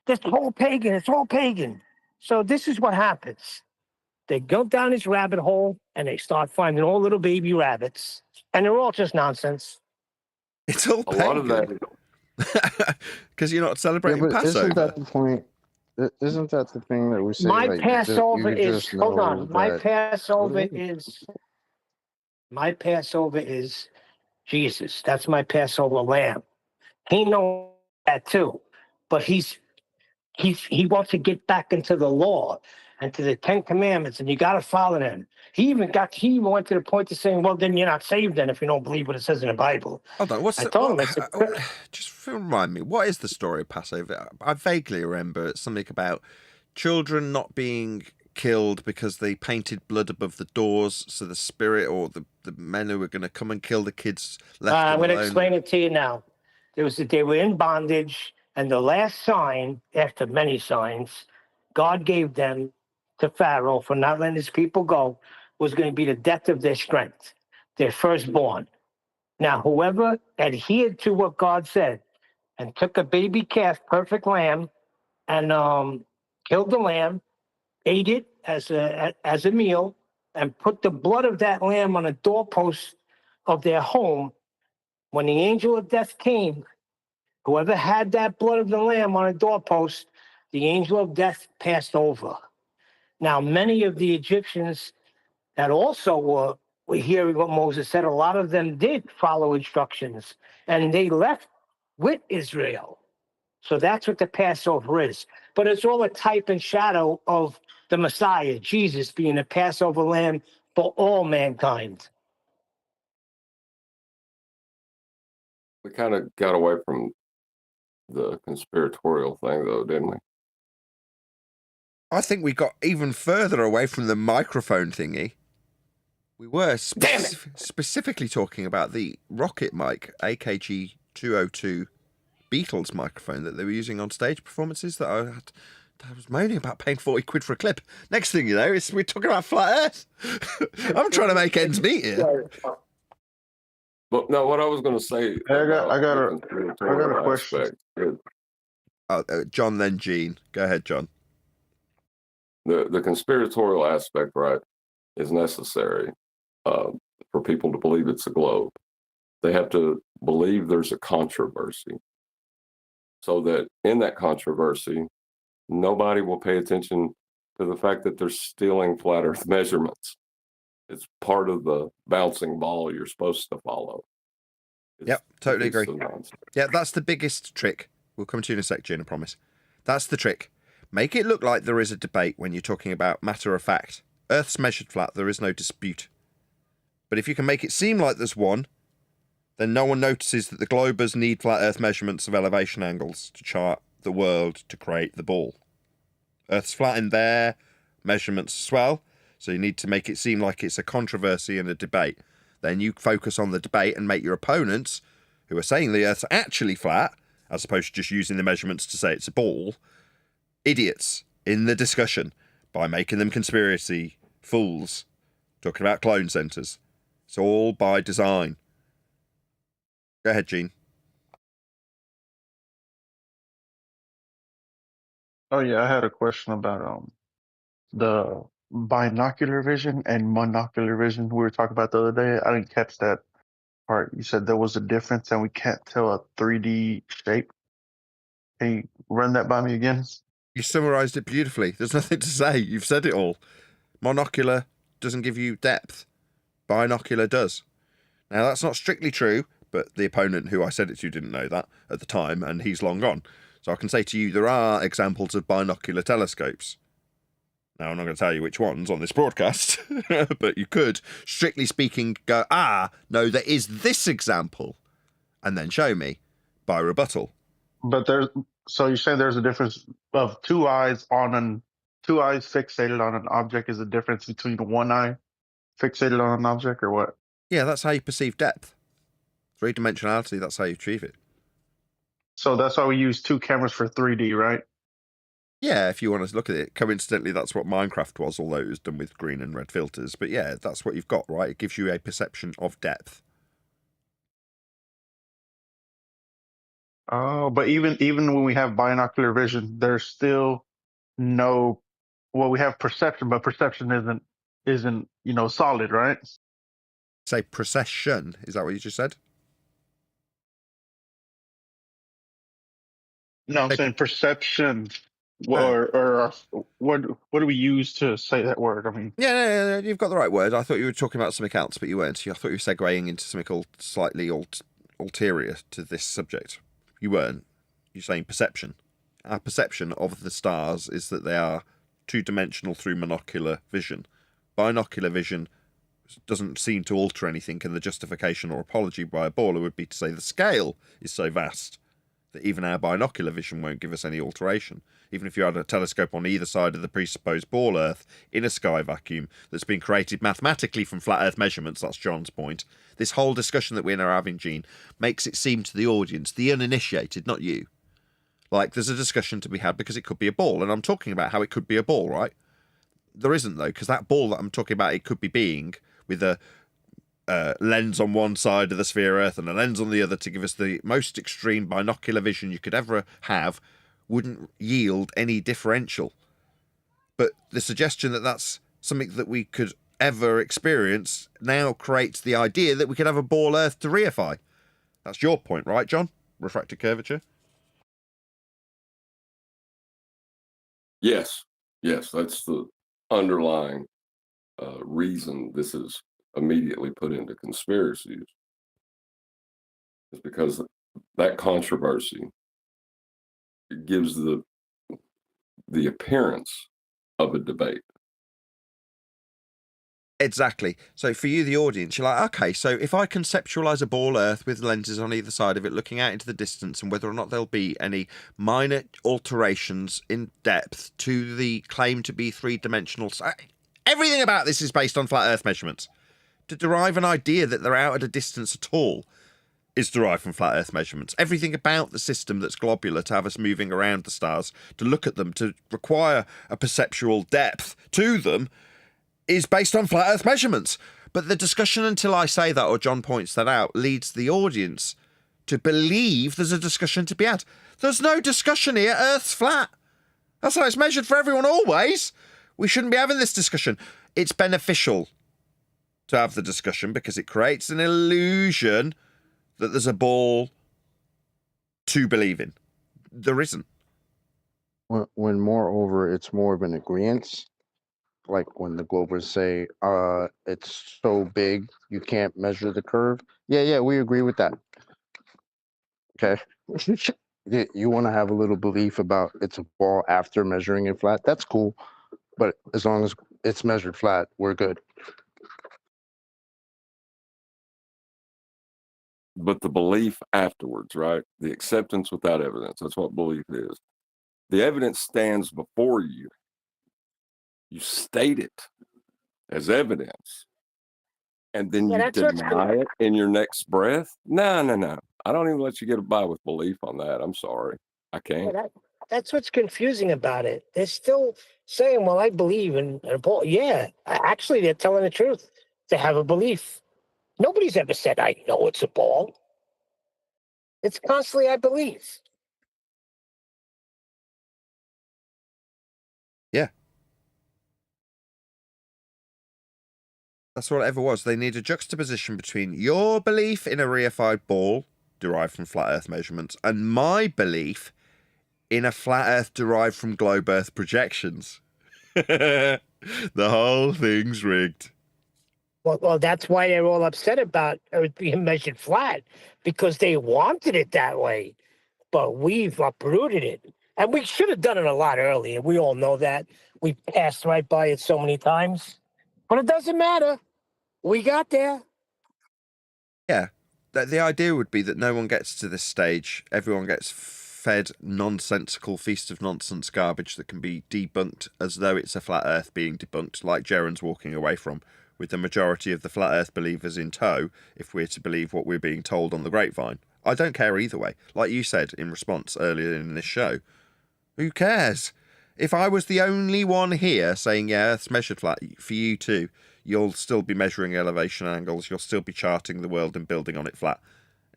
It's all pagan. It's all pagan. So this is what happens. They go down this rabbit hole and they start finding all little baby rabbits. And they're all just nonsense. It's all pagan. A lot of that. Because you're not celebrating but Passover. Isn't that the point? Isn't that the thing that we say? My like, Passover you is, just hold know on. My that- Passover is My Passover is Jesus. That's my Passover lamb. He knows that too, but he wants to get back into the law and to the 10 Commandments, and you got to follow them. He even went to the point of saying, "Well, then you're not saved then if you don't believe what it says in the Bible." Hold on, I told him, I said, just remind me, what is the story of Passover? I vaguely remember something about children not being killed because they painted blood above the doors, so the spirit or the men who were going to come and kill the kids left them I'm going to alone. explain it to you now. They were in bondage, and the last sign, after many signs, God gave them to Pharaoh for not letting his people go, was going to be the death of their strength, their firstborn. Now, whoever adhered to what God said and took a baby calf, perfect lamb, and killed the lamb, ate it as a meal, and put the blood of that lamb on a doorpost of their home, when the angel of death came, whoever had that blood of the lamb on a doorpost, the angel of death passed over. Now, many of the Egyptians that also were hearing what Moses said, a lot of them did follow instructions, and they left with Israel. So that's what the Passover is. But it's all a type and shadow of the Messiah, Jesus, being a Passover lamb for all mankind. We kind of got away from the conspiratorial thing, though, didn't we? I think we got even further away from the microphone thingy. We were specifically talking about the rocket mic, AKG 202 Beatles microphone that they were using on stage performances that I was moaning about paying 40 quid for a clip. Next thing you know, we're talking about flat Earth. I'm trying to make ends meet here. But no, what I was going to say. I got a question. John, then Gene. Go ahead, John. The conspiratorial aspect, right, is necessary for people to believe it's a globe. They have to believe there's a controversy, so that in that controversy, nobody will pay attention to the fact that they're stealing flat Earth measurements. It's part of the bouncing ball you're supposed to follow. Yep, totally agree. Yeah, that's the biggest trick. We'll come to you in a sec, Jin, I promise. That's the trick. Make it look like there is a debate when you're talking about matter of fact. Earth's measured flat, there is no dispute. But if you can make it seem like there's one, then no one notices that the globers need flat Earth measurements of elevation angles to chart the world to create the ball. Earth's flat in their measurements as well, so you need to make it seem like it's a controversy and a debate. Then you focus on the debate and make your opponents, who are saying the Earth's actually flat, as opposed to just using the measurements to say it's a ball, idiots in the discussion by making them conspiracy fools, talking about clone centres. It's all by design. Go ahead, Gene. Oh yeah, I had a question about the binocular vision and monocular vision we were talking about the other day. I didn't catch that part. You said there was a difference and we can't tell a 3D shape. Can you run that by me again? You summarised it beautifully. There's nothing to say. You've said it all. Monocular doesn't give you depth. Binocular does. Now, that's not strictly true, but the opponent who I said it to didn't know that at the time, and he's long gone. So I can say to you, there are examples of binocular telescopes. Now, I'm not going to tell you which ones on this broadcast, but you could, strictly speaking, go, no, there is this example, and then show me by rebuttal. But so you're saying there's a difference of two eyes fixated on an object is a difference between one eye fixated on an object, or what? Yeah, that's how you perceive depth. Three-dimensionality, that's how you achieve it. So that's why we use two cameras for 3D, right? Yeah, if you want to look at it. Coincidentally, that's what Minecraft was, although it was done with green and red filters. But yeah, that's what you've got, right? It gives you a perception of depth. Oh, but even when we have binocular vision, there's still no. Well, we have perception, but perception isn't solid, right? Say procession. Is that what you just said? No, I'm saying perception. Or what do we use to say that word? I mean, Yeah, you've got the right word. I thought you were talking about something else, but you weren't. I thought you were segueing into something slightly ulterior to this subject. You weren't. You're saying perception. Our perception of the stars is that they are two-dimensional through monocular vision. Binocular vision doesn't seem to alter anything, and the justification or apology by a baller would be to say the scale is so vast that even our binocular vision won't give us any alteration. Even if you had a telescope on either side of the presupposed ball Earth in a sky vacuum that's been created mathematically from flat Earth measurements, that's John's point. This whole discussion that we're now having, Gene, makes it seem to the audience, the uninitiated, not you, like there's a discussion to be had because it could be a ball, and I'm talking about how it could be a ball, right? There isn't, though, because that ball that I'm talking about, it could be being with a lens on one side of the sphere Earth and a lens on the other to give us the most extreme binocular vision you could ever have, wouldn't yield any differential. But the suggestion that that's something that we could ever experience now creates the idea that we could have a ball Earth to reify. That's your point, right, John? Refracted curvature? Yes, that's the underlying reason this is immediately put into conspiracies, is because that controversy gives the appearance of a debate. Exactly. So for you, the audience, you're like, okay, so if I conceptualize a ball Earth with lenses on either side of it, looking out into the distance, and whether or not there'll be any minor alterations in depth to the claim to be three-dimensional, everything about this is based on flat Earth measurements. To derive an idea that they're out at a distance at all is derived from flat Earth measurements. Everything about the system that's globular, to have us moving around the stars, to look at them, to require a perceptual depth to them, is based on flat Earth measurements. But the discussion until I say that, or John points that out, leads the audience to believe there's a discussion to be had. There's no discussion here. Earth's flat. That's how it's measured for everyone always. We shouldn't be having this discussion. It's beneficial to have the discussion because it creates an illusion that there's a ball to believe in. There isn't. When moreover, it's more of an agreement. Like when the Globers say, it's so big, you can't measure the curve. Yeah, we agree with that. Okay. You want to have a little belief about it's a ball after measuring it flat. That's cool. But as long as it's measured flat, we're good. But the belief afterwards, right? The acceptance without evidence. That's what belief is. The evidence stands before you. You state it as evidence, and then you deny it in your next breath. No. I don't even let you get by with belief on that. I'm sorry. I can't. Yeah, that's what's confusing about it. They're still saying, well, I believe in a ball. Yeah, actually, they're telling the truth. They have a belief. Nobody's ever said, I know it's a ball. It's constantly, I believe. Yeah. That's what it ever was. They need a juxtaposition between your belief in a reified ball, derived from flat Earth measurements, and my belief in a flat Earth derived from globe Earth projections. The whole thing's rigged. Well, that's why they're all upset about Earth being measured flat, because they wanted it that way. But we've uprooted it. And we should have done it a lot earlier. We all know that. We passed right by it so many times. But it doesn't matter. We got there. Yeah. The idea would be that no one gets to this stage. Everyone gets fed nonsensical feast of nonsense garbage that can be debunked as though it's a flat Earth being debunked, like Jiren's walking away from, with the majority of the flat Earth believers in tow, if we're to believe what we're being told on the grapevine. I don't care either way. Like you said in response earlier in this show, who cares? If I was the only one here saying, yeah, Earth's measured flat, for you too, you'll still be measuring elevation angles, you'll still be charting the world and building on it flat.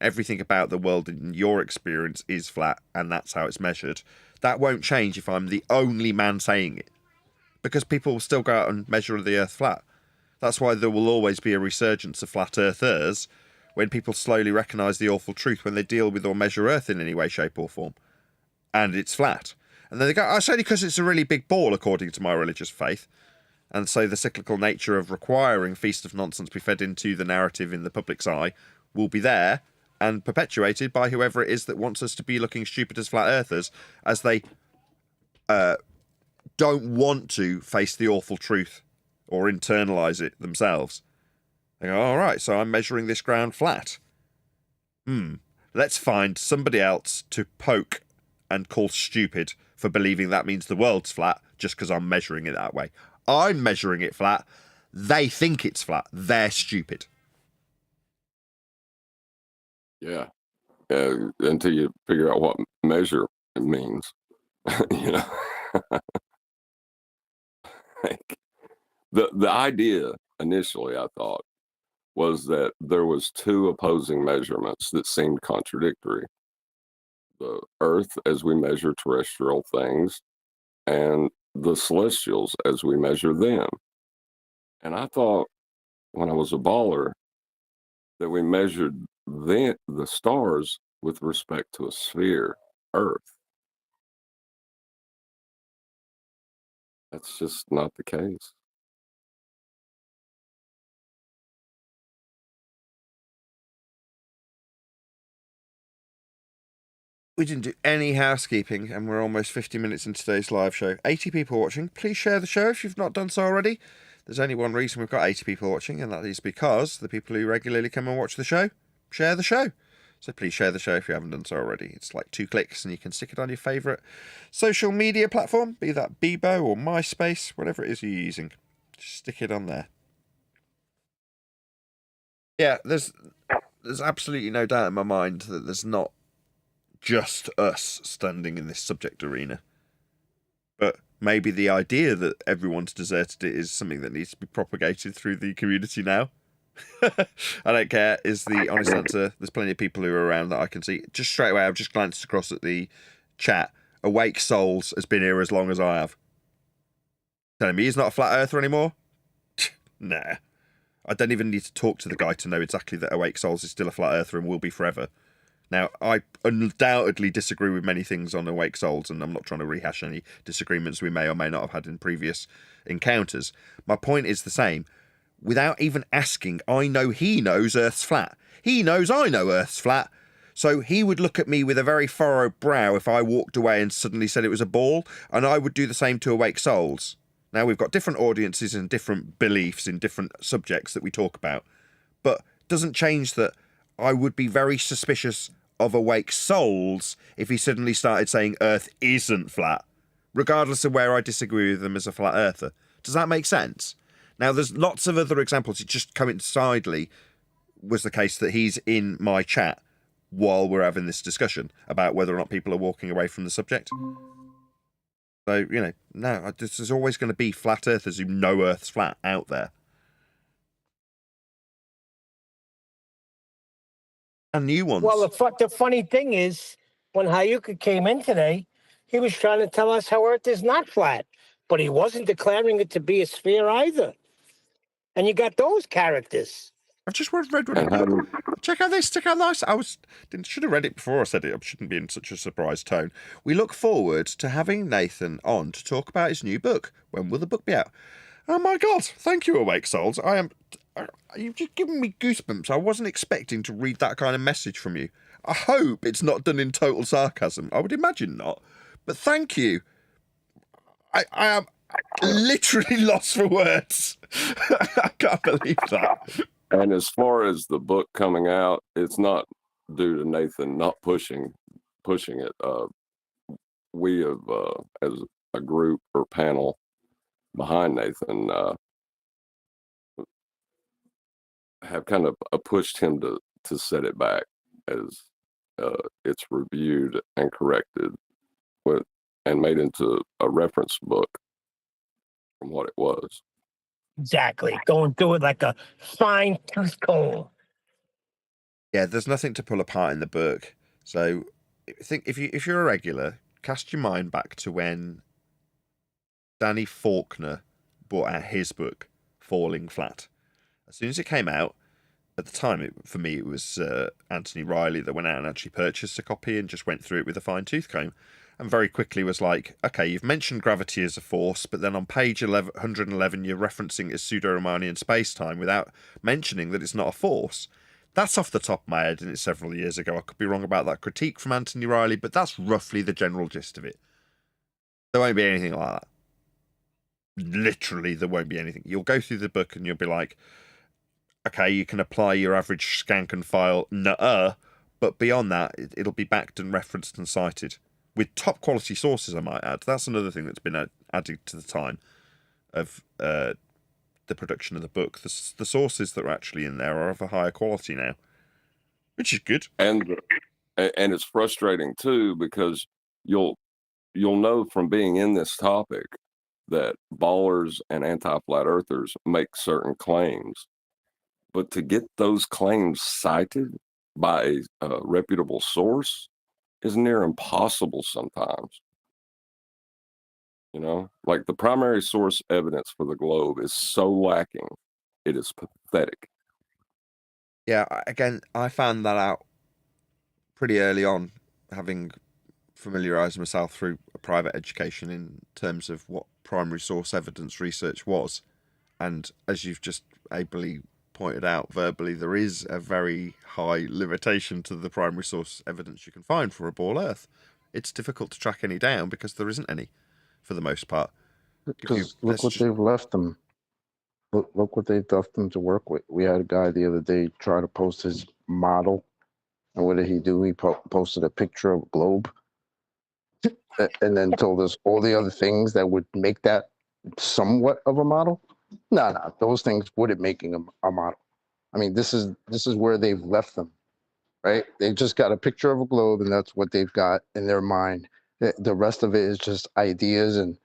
Everything about the world in your experience is flat, and that's how it's measured. That won't change if I'm the only man saying it, because people will still go out and measure the Earth flat. That's why there will always be a resurgence of flat earthers when people slowly recognise the awful truth when they deal with or measure Earth in any way, shape or form. And it's flat. And then they go, "Oh, it's only because it's a really big ball, according to my religious faith." And so the cyclical nature of requiring Feast of Nonsense be fed into the narrative in the public's eye will be there and perpetuated by whoever it is that wants us to be looking stupid as flat earthers, as they don't want to face the awful truth or internalize it themselves. They go, all right, so I'm measuring this ground flat. Let's find somebody else to poke and call stupid for believing that means the world's flat just because I'm measuring it that way. I'm measuring it flat. They think it's flat. They're stupid. Yeah. Until you figure out what measure it means. You know? Like, the idea initially, I thought, was that there was two opposing measurements that seemed contradictory. The Earth as we measure terrestrial things, and the celestials as we measure them. And I thought, when I was a baller, that we measured the stars with respect to a sphere, Earth. That's just not the case. We didn't do any housekeeping, and we're almost 50 minutes into today's live show. 80 people watching. Please share the show if you've not done so already. There's only one reason we've got 80 people watching, and that is because the people who regularly come and watch the show share the show. So please share the show if you haven't done so already. It's like 2 clicks, and you can stick it on your favourite social media platform, be that Bebo or MySpace, whatever it is you're using. Just stick it on there. Yeah, there's absolutely no doubt in my mind that there's not just us standing in this subject arena. But maybe the idea that everyone's deserted it is something that needs to be propagated through the community now. I don't care, is the honest answer. There's plenty of people who are around that I can see. Just straight away, I've just glanced across at the chat. Awake Souls has been here as long as I have. Telling me he's not a flat earther anymore? Nah. I don't even need to talk to the guy to know exactly that Awake Souls is still a flat earther and will be forever. Now, I undoubtedly disagree with many things on Awake Souls, and I'm not trying to rehash any disagreements we may or may not have had in previous encounters. My point is the same. Without even asking, I know he knows Earth's flat. He knows I know Earth's flat. So he would look at me with a very furrowed brow if I walked away and suddenly said it was a ball, and I would do the same to Awake Souls. Now, we've got different audiences and different beliefs in different subjects that we talk about, but it doesn't change that I would be very suspicious of Awake Souls if he suddenly started saying Earth isn't flat, regardless of where I disagree with them as a flat earther. Does that make sense? Now, there's lots of other examples. It just coincidentally was the case that he's in my chat while we're having this discussion about whether or not people are walking away from the subject. So, you know, no, there's always going to be flat earthers who know Earth's flat out there. And new ones. Well, the funny thing is, when Hayuka came in today, he was trying to tell us how Earth is not flat, but he wasn't declaring it to be a sphere either. And you got those characters. I've just read one. Check out this. Check out this. Should have read it before I said it. I shouldn't be in such a surprised tone. We look forward to having Nathan on to talk about his new book. When will the book be out? Oh my God! Thank you, Awake Souls. You've just given me goosebumps. I wasn't expecting to read that kind of message from you. I hope it's not done in total sarcasm. I would imagine not. But thank you. I am literally lost for words. I can't believe that. And as far as the book coming out, it's not due to Nathan not pushing it. We have, as a group or panel behind Nathan, have kind of pushed him to set it back as it's reviewed and corrected and made into a reference book from what it was. Exactly. Going through it like a fine tooth comb. Yeah, there's nothing to pull apart in the book. So I think if you're a regular, cast your mind back to when Danny Faulkner brought out his book, Falling Flat. As soon as it came out, at the time, for me, it was Anthony Riley that went out and actually purchased a copy and just went through it with a fine-tooth comb. and very quickly was like, okay, you've mentioned gravity as a force, but then on page 111 you're referencing as pseudo-Riemannian space-time without mentioning that it's not a force. That's off the top of my head, and it's several years ago. I could be wrong about that critique from Anthony Riley, but that's roughly the general gist of it. There won't be anything like that. Literally, there won't be anything. You'll go through the book and you'll be like, okay, you can apply your average skank and file, but beyond that, it'll be backed and referenced and cited. With top quality sources, I might add. That's another thing that's been added to the time of the production of the book. The sources that are actually in there are of a higher quality now, which is good. And it's frustrating too, because you'll know from being in this topic that ballers and anti-flat earthers make certain claims, but to get those claims cited by a reputable source is near impossible sometimes. You know, like the primary source evidence for the globe is so lacking, it is pathetic. Yeah, again, I found that out pretty early on, having familiarised myself through a private education in terms of what primary source evidence research was. And as you've just ably pointed out verbally, there is a very high limitation to the primary source evidence you can find for a ball Earth. It's difficult to track any down because there isn't any, for the most part. Because look what they've left them. Look what they've left them to work with. We had a guy the other day try to post his model, and what did he do? He posted a picture of a globe, and then told us all the other things that would make that somewhat of a model. No, those things wouldn't making a model. I mean, this is where they've left them, right? They just got a picture of a globe, and that's what they've got in their mind. The rest of it is just ideas and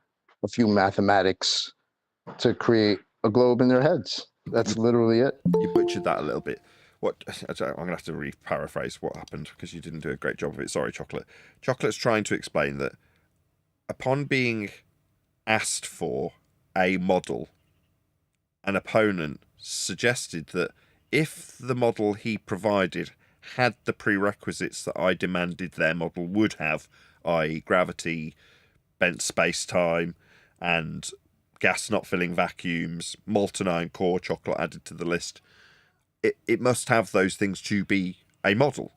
a few mathematics to create a globe in their heads. That's literally it. You butchered that a little bit. I'm going to have to re-paraphrase what happened because you didn't do a great job of it. Sorry, Chocolate. Chocolate's trying to explain that upon being asked for a model, an opponent suggested that if the model he provided had the prerequisites that I demanded their model would have, i.e. gravity, bent space-time, and gas not filling vacuums, molten iron core, chocolate added to the list, it must have those things to be a model.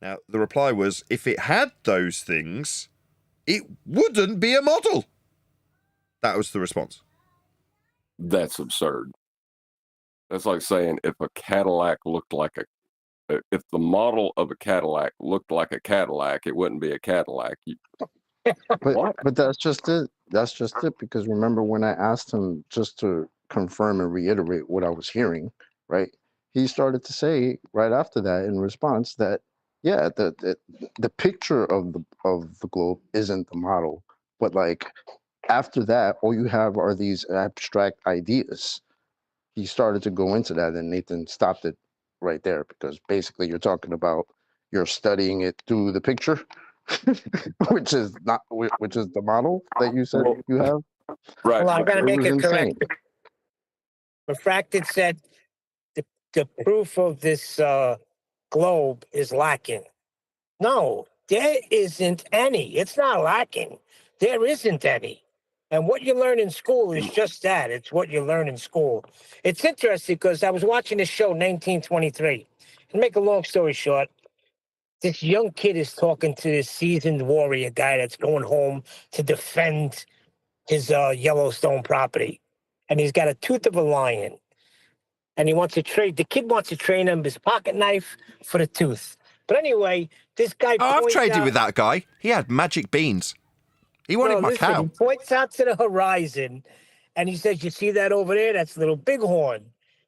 Now, the reply was, if it had those things, it wouldn't be a model. That was the response. That's absurd. That's like saying if a Cadillac looked like if the model of a Cadillac looked like a Cadillac, it wouldn't be a Cadillac. But that's just it. That's just it. Because remember when I asked him just to confirm and reiterate what I was hearing, right? He started to say right after that in response that, yeah, the picture of the globe isn't the model, but like after that, all you have are these abstract ideas. He started to go into that, and Nathan stopped it right there because basically you're studying it through the picture, which is the model that you said you have. Right. Well, I'm going to make it correct. Insane. Refracted said the proof of this globe is lacking. No, there isn't any. It's not lacking. There isn't any. And what you learn in school is just that. It's what you learn in school. It's interesting because I was watching this show, 1923. To make a long story short, this young kid is talking to this seasoned warrior guy that's going home to defend his Yellowstone property. And he's got a tooth of a lion. And the kid wants to train him his pocket knife for the tooth. But anyway, this guy I've traded with that guy. He had magic beans. He wanted my cow. He points out to the horizon, and he says, you see that over there? That's little bighorn.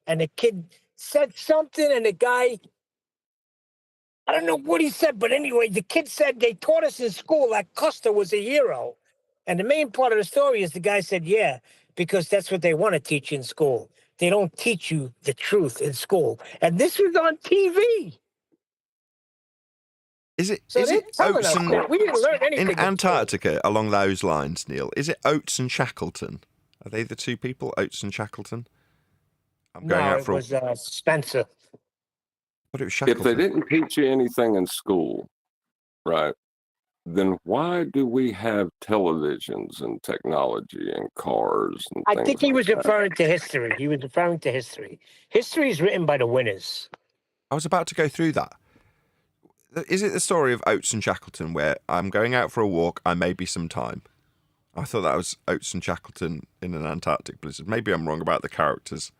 And the kid said something, and the guy, I don't know what he said, but anyway, the kid said they taught us in school that Custer was a hero. And the main part of the story is the guy said, yeah, because that's what they want to teach you in school. They don't teach you the truth in school. And this was on TV. Is it Oates and we didn't learn anything in Antarctica along those lines, Neil? Is it Oates and Shackleton? Are they the two people, Oates and Shackleton? I'm going out for it was Spencer. But it was Shackleton. If they didn't teach you anything in school, right, then why do we have televisions and technology and cars and I things think he like was that? referring to history. He was referring to history. History is written by the winners. I was about to go through that. Is it the story of Oates and Shackleton where I'm going out for a walk, I may be some time? I thought that was Oates and Shackleton in an Antarctic blizzard. Maybe I'm wrong about the characters.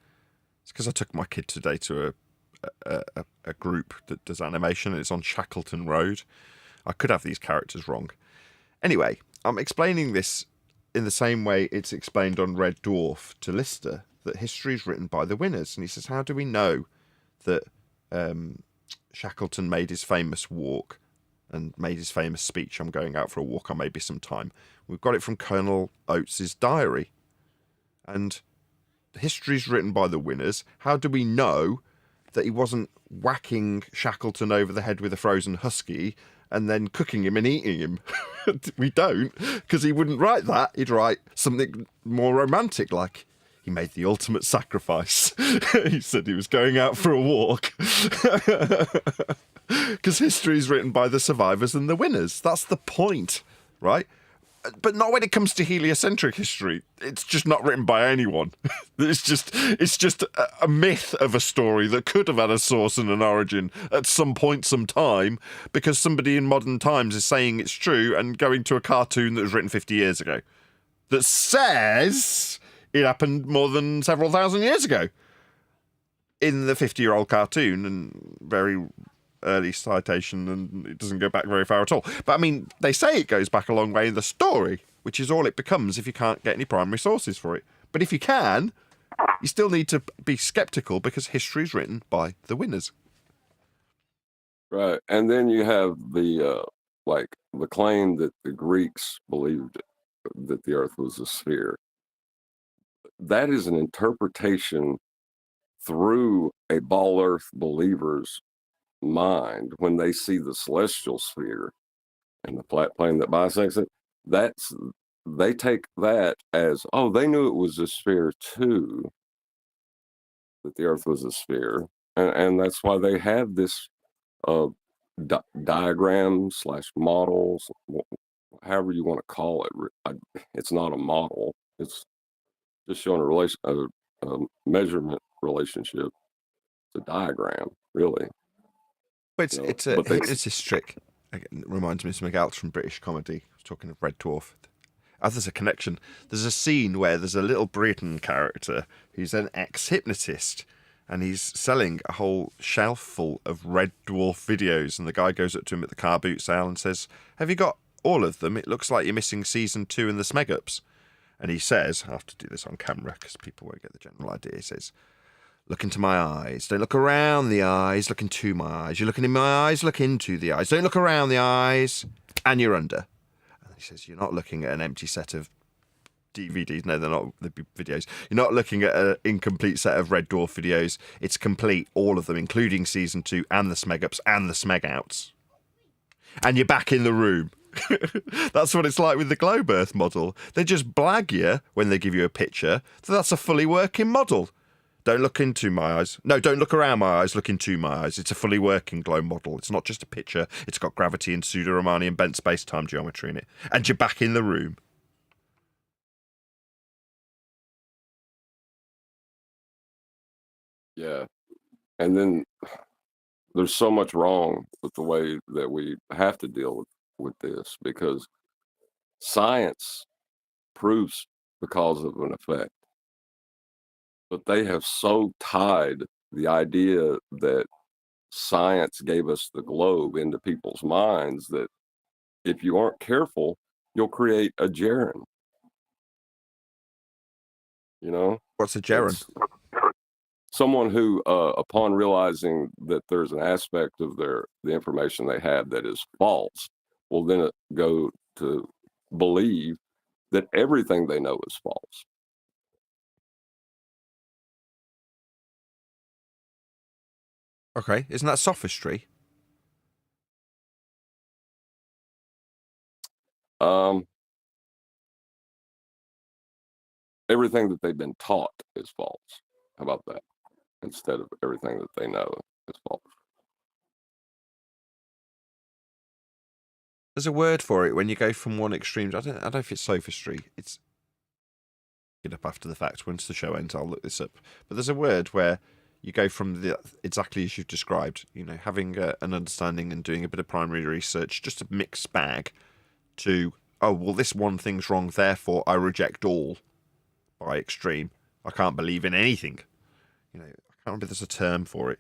It's because I took my kid today to a group that does animation, and it's on Shackleton Road. I could have these characters wrong. Anyway, I'm explaining this in the same way it's explained on Red Dwarf to Lister, that history is written by the winners. And he says, how do we know that Shackleton made his famous walk and made his famous speech, I'm going out for a walk, I may be some time? We've got it from Colonel Oates's diary. And history's written by the winners. How do we know that he wasn't whacking Shackleton over the head with a frozen husky and then cooking him and eating him? We don't, because he wouldn't write that. He'd write something more romantic, like, he made the ultimate sacrifice. He said he was going out for a walk. Because history is written by the survivors and the winners. That's the point, right? But not when it comes to heliocentric history. It's just not written by anyone. It's just a myth of a story that could have had a source and an origin at some point, some time, because somebody in modern times is saying it's true and going to a cartoon that was written 50 years ago that says it happened more than several thousand years ago in the 50-year-old cartoon, and very early citation, and it doesn't go back very far at all. But I mean, they say it goes back a long way in the story, which is all it becomes if you can't get any primary sources for it. But if you can, you still need to be skeptical, because history is written by the winners. Right. And then you have the the claim that the Greeks believed that the earth was a sphere. That is an interpretation through a ball earth believer's mind when they see the celestial sphere and the flat plane that bisects it. They take that as, oh, they knew it was a sphere too, that the earth was a sphere, and that's why they have this diagram / models, however you want to call it. It's not a model, it's just showing a measurement relationship. It's a diagram, really. But You know, it's but they- it's this trick. It reminds me of something else from British comedy. I was talking of Red Dwarf. There's a connection. There's a scene where there's a little Britain character who's an ex-hypnotist, and he's selling a whole shelf full of Red Dwarf videos, and the guy goes up to him at the car boot sale and says, have you got all of them? It looks like you're missing season 2 and the Smegups. And he says, I have to do this on camera because people won't get the general idea. He says, look into my eyes. Don't look around the eyes. Look into my eyes. You're looking in my eyes. Look into the eyes. Don't look around the eyes. And you're under. And he says, you're not looking at an empty set of DVDs. No, they're not the videos. You're not looking at an incomplete set of Red Dwarf videos. It's complete, all of them, including season 2 and the Smegups and the Smegouts. And you're back in the room. That's what it's like with the globe Earth model. They just blag you when they give you a picture that that's a fully working model. Don't look into my eyes. No, don't look around my eyes. Look into my eyes. It's a fully working globe model. It's not just a picture. It's got gravity and pseudo-Riemannian and bent space-time geometry in it. And you're back in the room. Yeah. And then there's so much wrong with the way that we have to deal with this, because science proves the cause of an effect. But they have so tied the idea that science gave us the globe into people's minds that if you aren't careful, you'll create a Jiren. You know? What's a Jiren? Someone who, upon realizing that there's an aspect of the information they have that is false, will then go to believe that everything they know is false. Okay, isn't that sophistry? Everything that they've been taught is false. How about that? Instead of everything that they know is false. There's a word for it when you go from one extreme. I don't know if it's sophistry. It's get up after the fact. Once the show ends, I'll look this up. But there's a word where you go from the exactly as you've described. You know, having an understanding and doing a bit of primary research, just a mixed bag, to oh well, this one thing's wrong, therefore I reject all. By extreme, I can't believe in anything. You know, I can't remember if there's a term for it.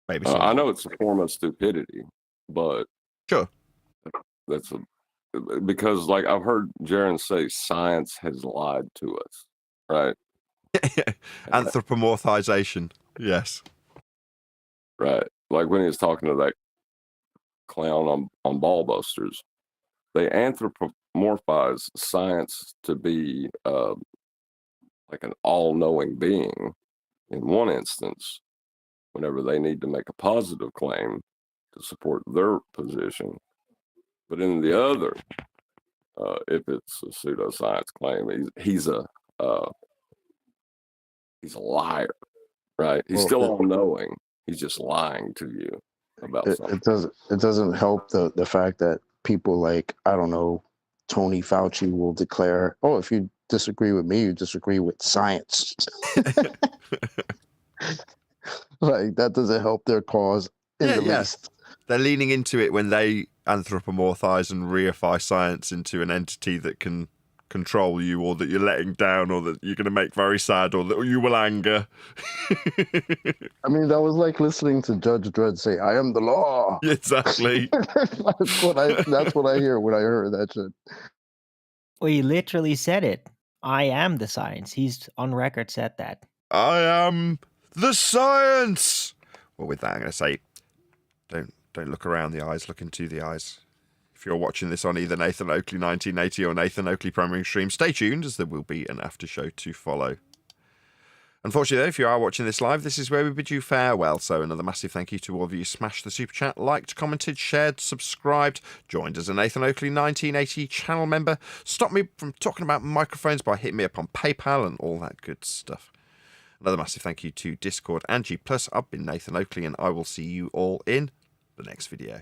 Maybe I know it's a form of stupidity, but sure, that's because, like, I've heard Jiren say, science has lied to us, right? Anthropomorphization, yes, right. Like when he was talking to that clown on Ballbusters, they anthropomorphize science to be like an all-knowing being in one instance, whenever they need to make a positive claim to support their position. But in the other, if it's a pseudoscience claim, he's a liar, right? He's still all-knowing. He's just lying to you about something. It doesn't help the fact that people like, I don't know, Tony Fauci will declare, oh, if you disagree with me, you disagree with science. Like, that doesn't help their cause in the least. They're leaning into it when they anthropomorphize and reify science into an entity that can control you, or that you're letting down, or that you're going to make very sad, or that you will anger. I mean, that was like listening to Judge Dredd say, I am the law. Exactly. That's what I hear when I heard that shit. Well, he literally said it. I am the science. He's on record said that. I am the science. Well, with that, I'm going to say, don't look around the eyes, look into the eyes. If you're watching this on either Nathan Oakley 1980 or Nathan Oakley Primary Stream, stay tuned, as there will be an after show to follow. Unfortunately, though, if you are watching this live, this is where we bid you farewell. So another massive thank you to all of you. Smashed the super chat, liked, commented, shared, subscribed, joined as a Nathan Oakley 1980 channel member, stopped me from talking about microphones by hitting me up on PayPal and all that good stuff. Another massive thank you to Discord and G+. I've been Nathan Oakley, and I will see you all in the next video.